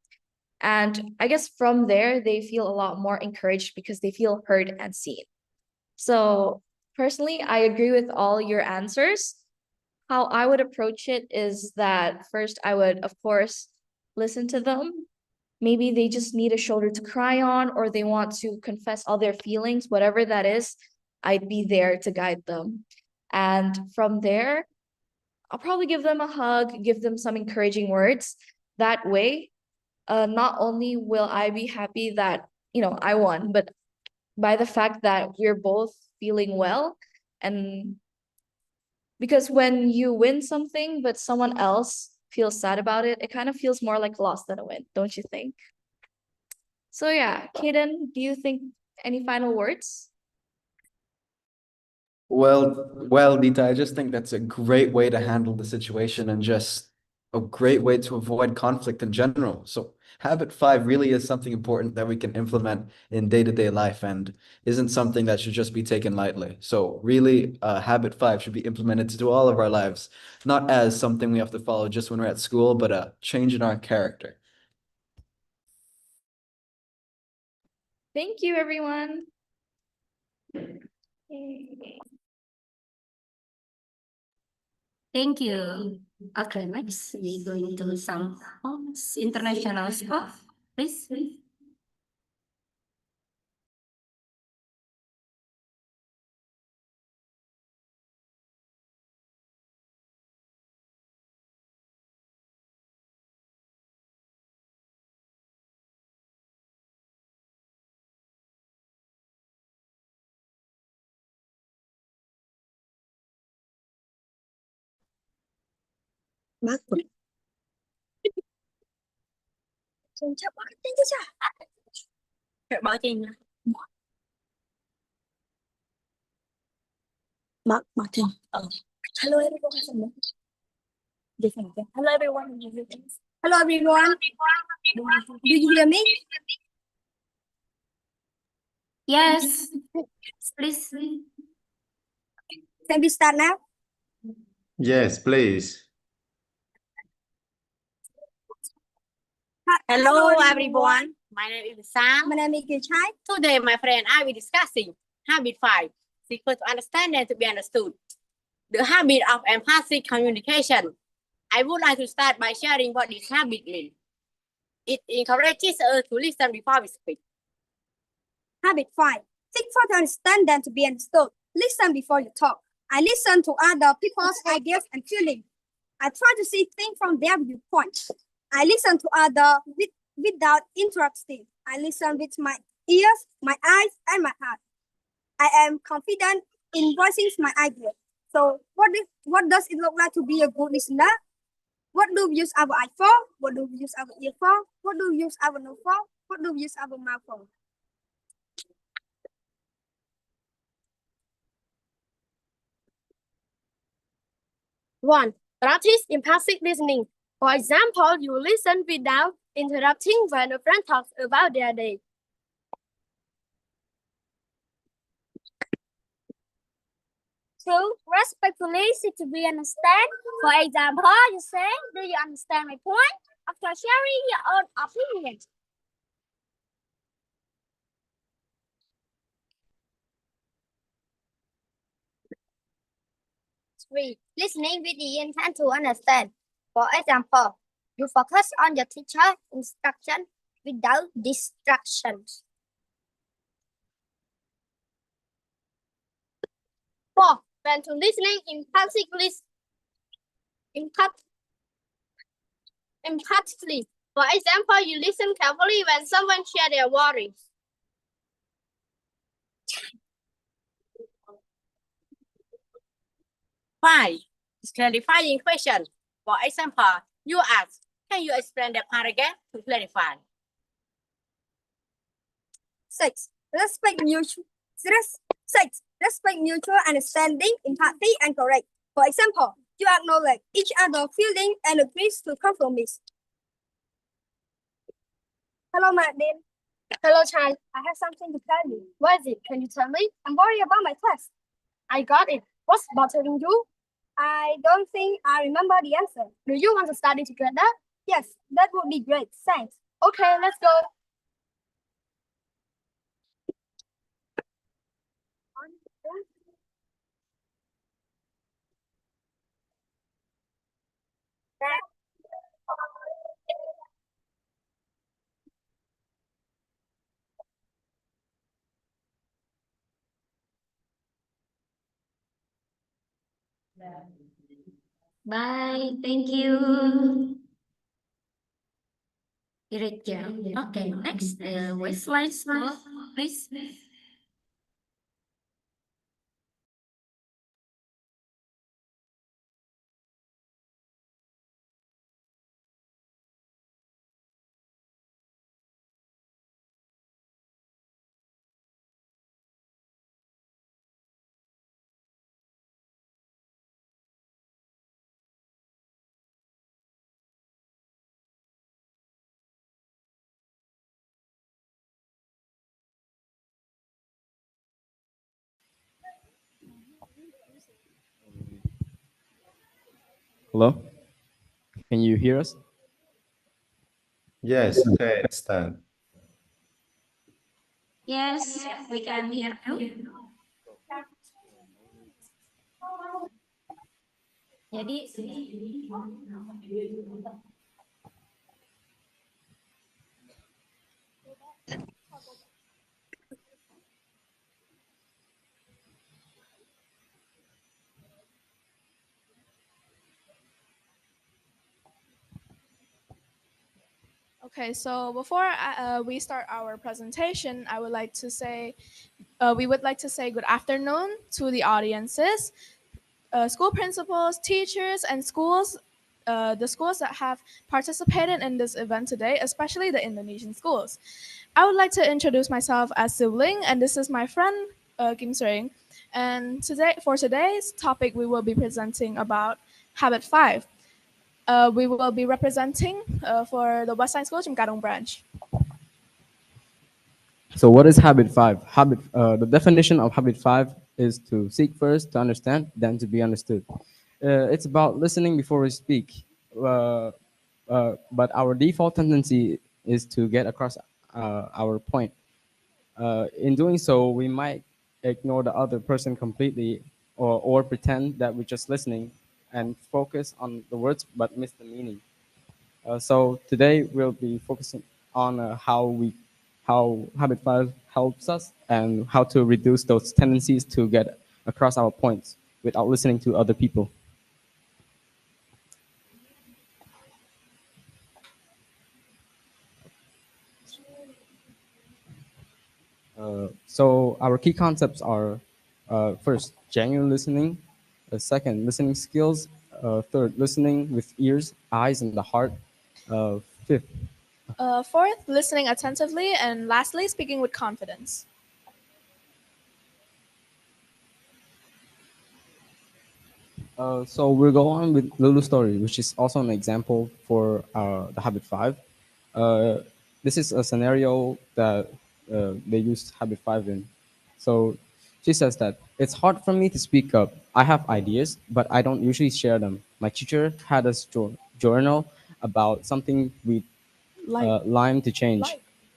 And I guess from there, they feel a lot more encouraged because they feel heard and seen. So personally, I agree with all your answers. How I would approach it is that first I would, of course, listen to them. Maybe they just need a shoulder to cry on, or they want to confess all their feelings, whatever that is, I'd be there to guide them. And from there, I'll probably give them a hug, give them some encouraging words. That way, not only will I be happy that, I won, but by the fact that we're both feeling well. And because when you win something, but someone else feels sad about it, it kind of feels more like a loss than a win, don't you think? So yeah, Kaden, do you think any final words? Well, Dita, I just think that's a great way to handle the situation and just a great way to avoid conflict in general. So habit 5 really is something important that we can implement in day-to-day life and isn't something that should just be taken lightly. So really, habit 5 should be implemented to all of our lives, not as something we have to follow just when we're at school, but a change in our character. Thank you, everyone. Thank you. Okay, next we're going to some international sport, please. Bác Xin chào bác tên chứ chả. Bảo trình Martin. Hello everyone. Hello everyone. Hello everyone. Do you hear me? Yes, please. Can we start now? Yes, please. Hello, everyone. My name is Sam. My name is Kichai. Today, my friend, I will discussing habit 5. Sequence to understand and to be understood. The habit of empathic communication. I would like to start by sharing what this habit means. It encourages us to listen before we speak. Habit 5. Seek for to understand and to be understood. Listen before you talk. I listen to other people's ideas and feelings. I try to see things from their viewpoint. I listen to others without interrupting. I listen with my ears, my eyes, and my heart. I am confident in voicing my ideas. So, what does it look like to be a good listener? What do we use our eye for? What do we use our ear for? What do we use our nose for? What do we use our mouth for? One, practice empathic listening. For example, you listen without interrupting when a friend talks about their day. 2, respectfully seek to be understood. For example, you say, do you understand my point? After sharing your own opinion. 3, listening with the intent to understand. For example, you focus on your teacher instruction without distractions. 4, when to listening empathically. Empathically. For example, you listen carefully when someone shares their worries. 5, clarifying question. For example, you ask, can you explain that part again to clarify? 6, respect mutual understanding, empathy, and correct. For example, you acknowledge each other's feeling and agrees to compromise. Hello, Martin. Hello, Chai. I have something to tell you. What is it? Can you tell me? I'm worried about my test. I got it. What's bothering you? I don't think I remember the answer. Do you want to study together? Yes, that would be great. Thanks. Okay, let's go. Bye. Thank you. Great job. Okay, next, which slides, please? Hello? Can you hear us? Yes, okay, understand. Yes, we can hear you. Jadi, Okay, so before we start our presentation, I would like to say, we would like to say good afternoon to the audiences, school principals, teachers, and schools, the schools that have participated in this event today, especially the Indonesian schools. I would like to introduce myself as Sibling, and this is my friend Kim Sering. And today, for today's topic, we will be presenting about Habit 5. We will be representing for the West Side School Chimkadong branch. So what is habit five? The definition of habit five is to seek first to understand, then to be understood. It's about listening before we speak. Uh, but our default tendency is to get across our point. In doing so, we might ignore the other person completely, or pretend that we're just listening and focus on the words but miss the meaning. So today we'll be focusing on how habit five helps us and how to reduce those tendencies to get across our points without listening to other people. So our key concepts are first, genuine listening, second, listening skills, third, listening with ears, eyes, and the heart, fifth. Fourth, listening attentively, and lastly, speaking with confidence. So we'll go on with Lulu's story, which is also an example for the habit five. Uh, this is a scenario that they used habit five in. So she says that it's hard for me to speak up. I have ideas, but I don't usually share them. My teacher had us journal about something we like to change,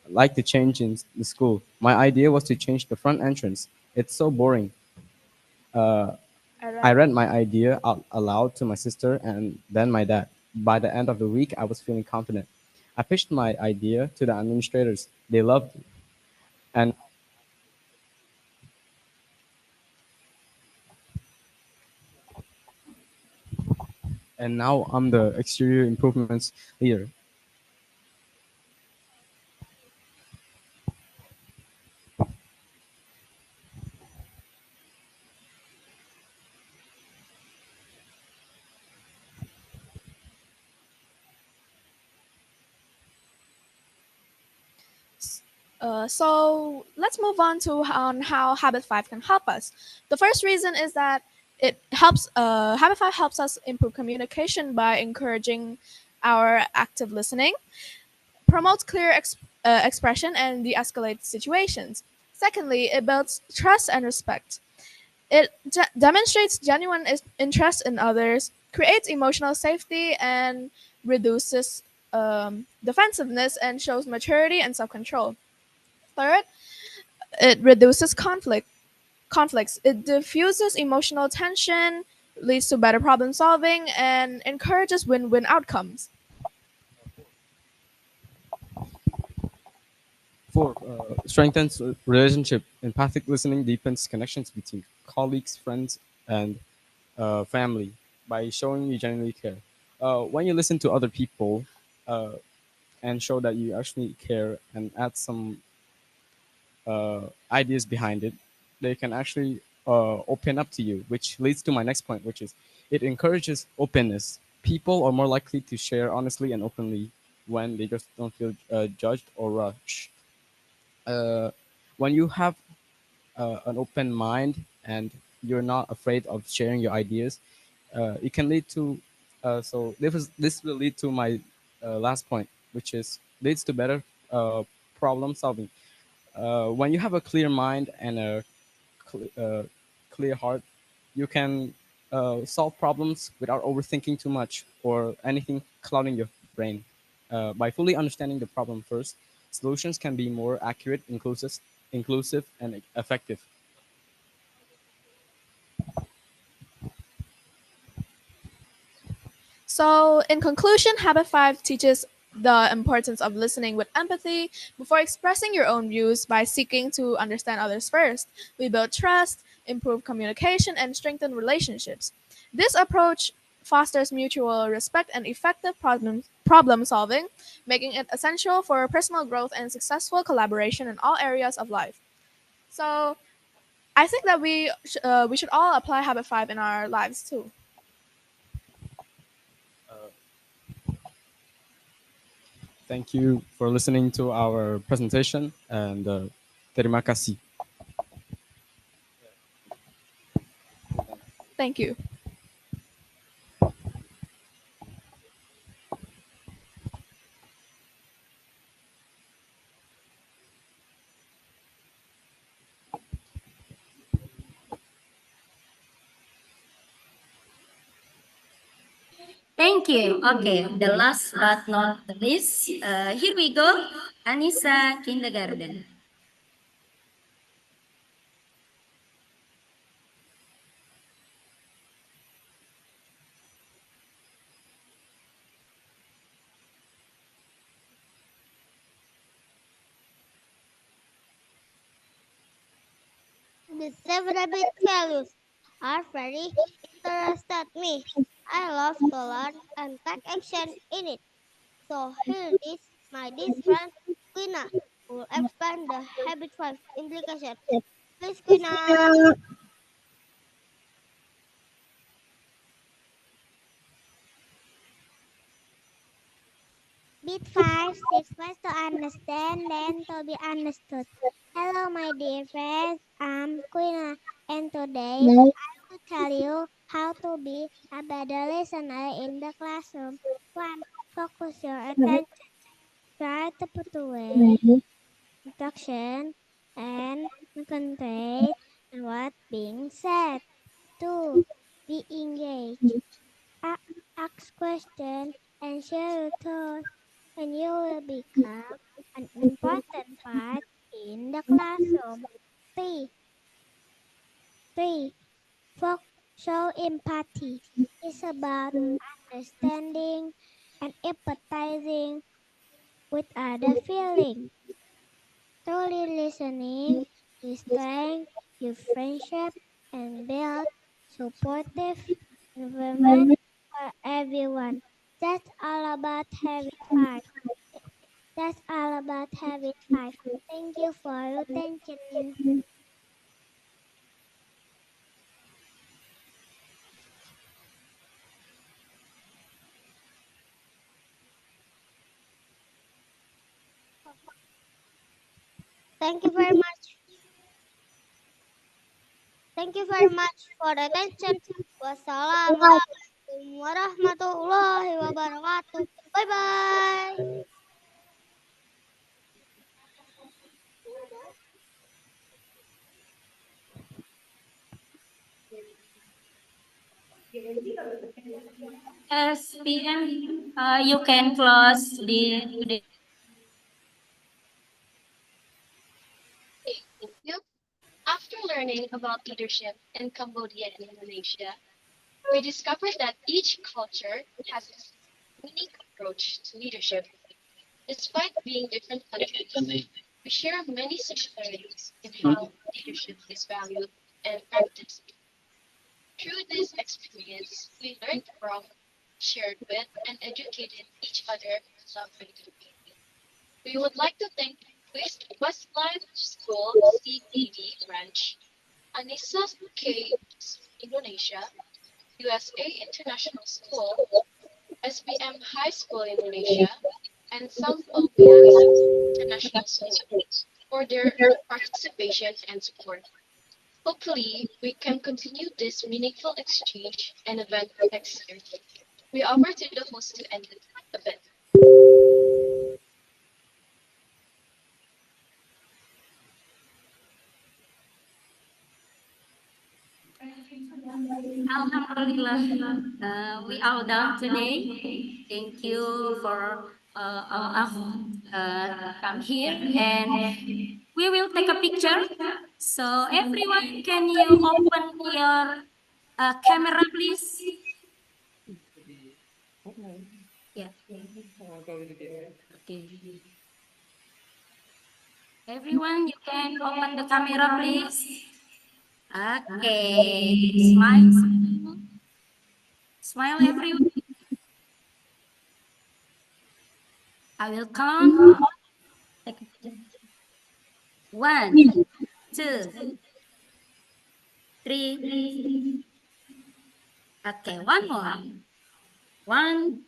like to change in the school. My idea was to change the front entrance. It's so boring. Uh, I read my idea out aloud to my sister and then my dad. By the end of the week, I was feeling confident. I pitched my idea to the administrators. They loved it. And now I'm the exterior improvements leader. So let's move on to on how habit five can help us. The first reason is that it helps. Habit five helps us improve communication by encouraging our active listening, promotes clear expression, and de-escalates situations. Secondly, it builds trust and respect. It demonstrates genuine interest in others, creates emotional safety, and reduces defensiveness and shows maturity and self-control. Third, it reduces conflicts. It diffuses emotional tension, leads to better problem solving, and encourages win-win outcomes. Four, strengthens relationship. Empathic listening deepens connections between colleagues, friends, and family by showing you genuinely care. When you listen to other people uh, and show that you actually care and add some ideas behind it, they can actually open up to you, which leads to my next point, which is it encourages openness. People are more likely to share honestly and openly when they just don't feel judged or rushed. Uh, when you have an open mind and you're not afraid of sharing your ideas, it can lead to. This will lead to my last point, which is leads to better problem solving. When you have a clear mind and a clear heart, you can solve problems without overthinking too much or anything clouding your brain. By fully understanding the problem first, solutions can be more accurate, inclusive, and effective. So, in conclusion, Habit 5 teaches the importance of listening with empathy before expressing your own views by seeking to understand others first. We build trust, improve communication, and strengthen relationships. This approach fosters mutual respect and effective problem solving, making it essential for personal growth and successful collaboration in all areas of life. So, I think that we should all apply Habit 5 in our lives too. Thank you for listening to our presentation and terima kasih. Thank you. Thank you. Okay, the last but not the least, here we go. Anissa, kindergarten. The 7 habit values are very interested me. I love to learn and take action in it. So here is my dear friend Quina who will explain the habit 5 implication. Please Quina. Bit 5 6 ways to understand, then to be understood. Hello, my dear friends. I'm Quina, and today I will tell you how to be a better listener in the classroom. 1. Focus your attention. Try to put away instruction and concentrate on what's being said. 2. Be engaged. Ask questions and share your thoughts, and you will become an important part in the classroom. 3. 3. Show empathy. It's about understanding and empathizing with other feelings. Truly listening will strengthen your friendship and build supportive environment for everyone. That's all about habit 5. That's all about habit 5. Thank you for your attention. Thank you very much. Thank you very much for the attention. Wassalamualaikum warahmatullahi wabarakatuh. Bye bye. SPM, you can close the Thank you. After learning about leadership in Cambodia and Indonesia, we discovered that each culture has its unique approach to leadership. Despite being different countries, we share many similarities in how leadership is valued and practiced. Through this experience, we learned from, shared with, and educated each other collaboratively. We would like to thank Westlife School CPD branch, Anissa K. Indonesia, USA International School, SPM High School Indonesia, and Sampopias International School for their participation and support. Hopefully, we can continue this meaningful exchange and event next year. We offer to the host to end the event. Alhamdulillah, we are done today. Thank you for all of come here, and we will take a picture. So everyone, can you open your camera, please? Yeah. Okay. Everyone, you can open the camera, please. Okay. Smile, smile. Smile, everyone. I will count. Take a picture. 1, 2, 3. Okay, one more. 1,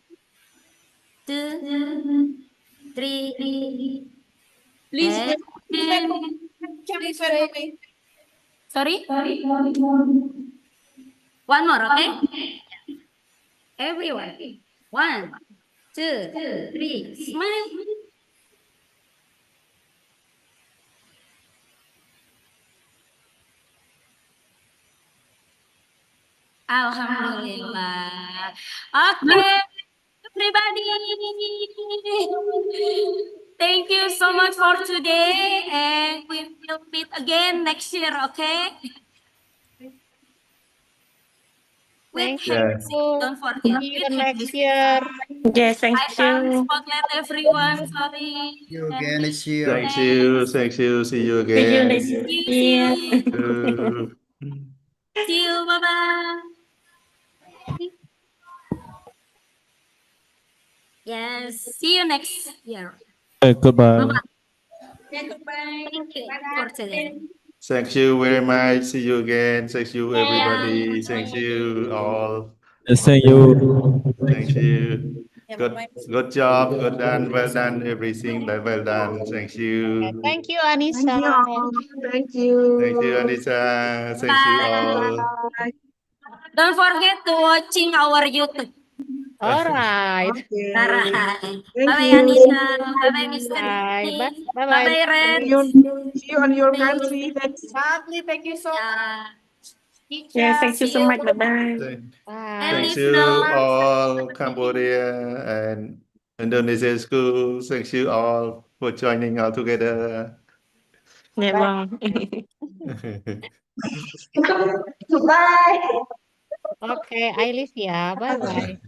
2, 3. Please, And please wait me. sorry? One more, okay? Everyone. 1, 2, 3. Smile. Alhamdulillah. Okay. everybody. Thank you so much for today, and we will meet again next year, okay? With Thank Yeah. hands, you. don't forget, See with you next hands. year. Yes, thank I can't you. spotlight everyone, sorry. You again next year. Thank you. Thank you. See you See you again. next See year. you. See you, bye-bye. Yes, see you next year. Goodbye. Thank you for today. Thank you very much. See you again. Thank you, Yeah. everybody. Thank you all. Thank you. Thank you. Good job. Good done. Well done. Everything that well done. Thank you. Thank you, Thank Anissa. you all. Thank Thank you, you. Anissa. Thank you Bye. all. Don't forget to watching our YouTube. All right. Okay. Alright. Thank Bye-bye, you. Anissa. Bye-bye, Mr. Bye. Bye. Denny. Bye. Bye. Bye-bye, Red. See you on your country. Lovely, thank you so much, Yeah. teacher. Yes, thank you See so you. much. Bye-bye. Thank And thank Bye. if no, you all, Cambodia and Indonesia school. Thank you all for joining all together. Yeah, Bye. wow. Okay, I leave ya. Bye bye.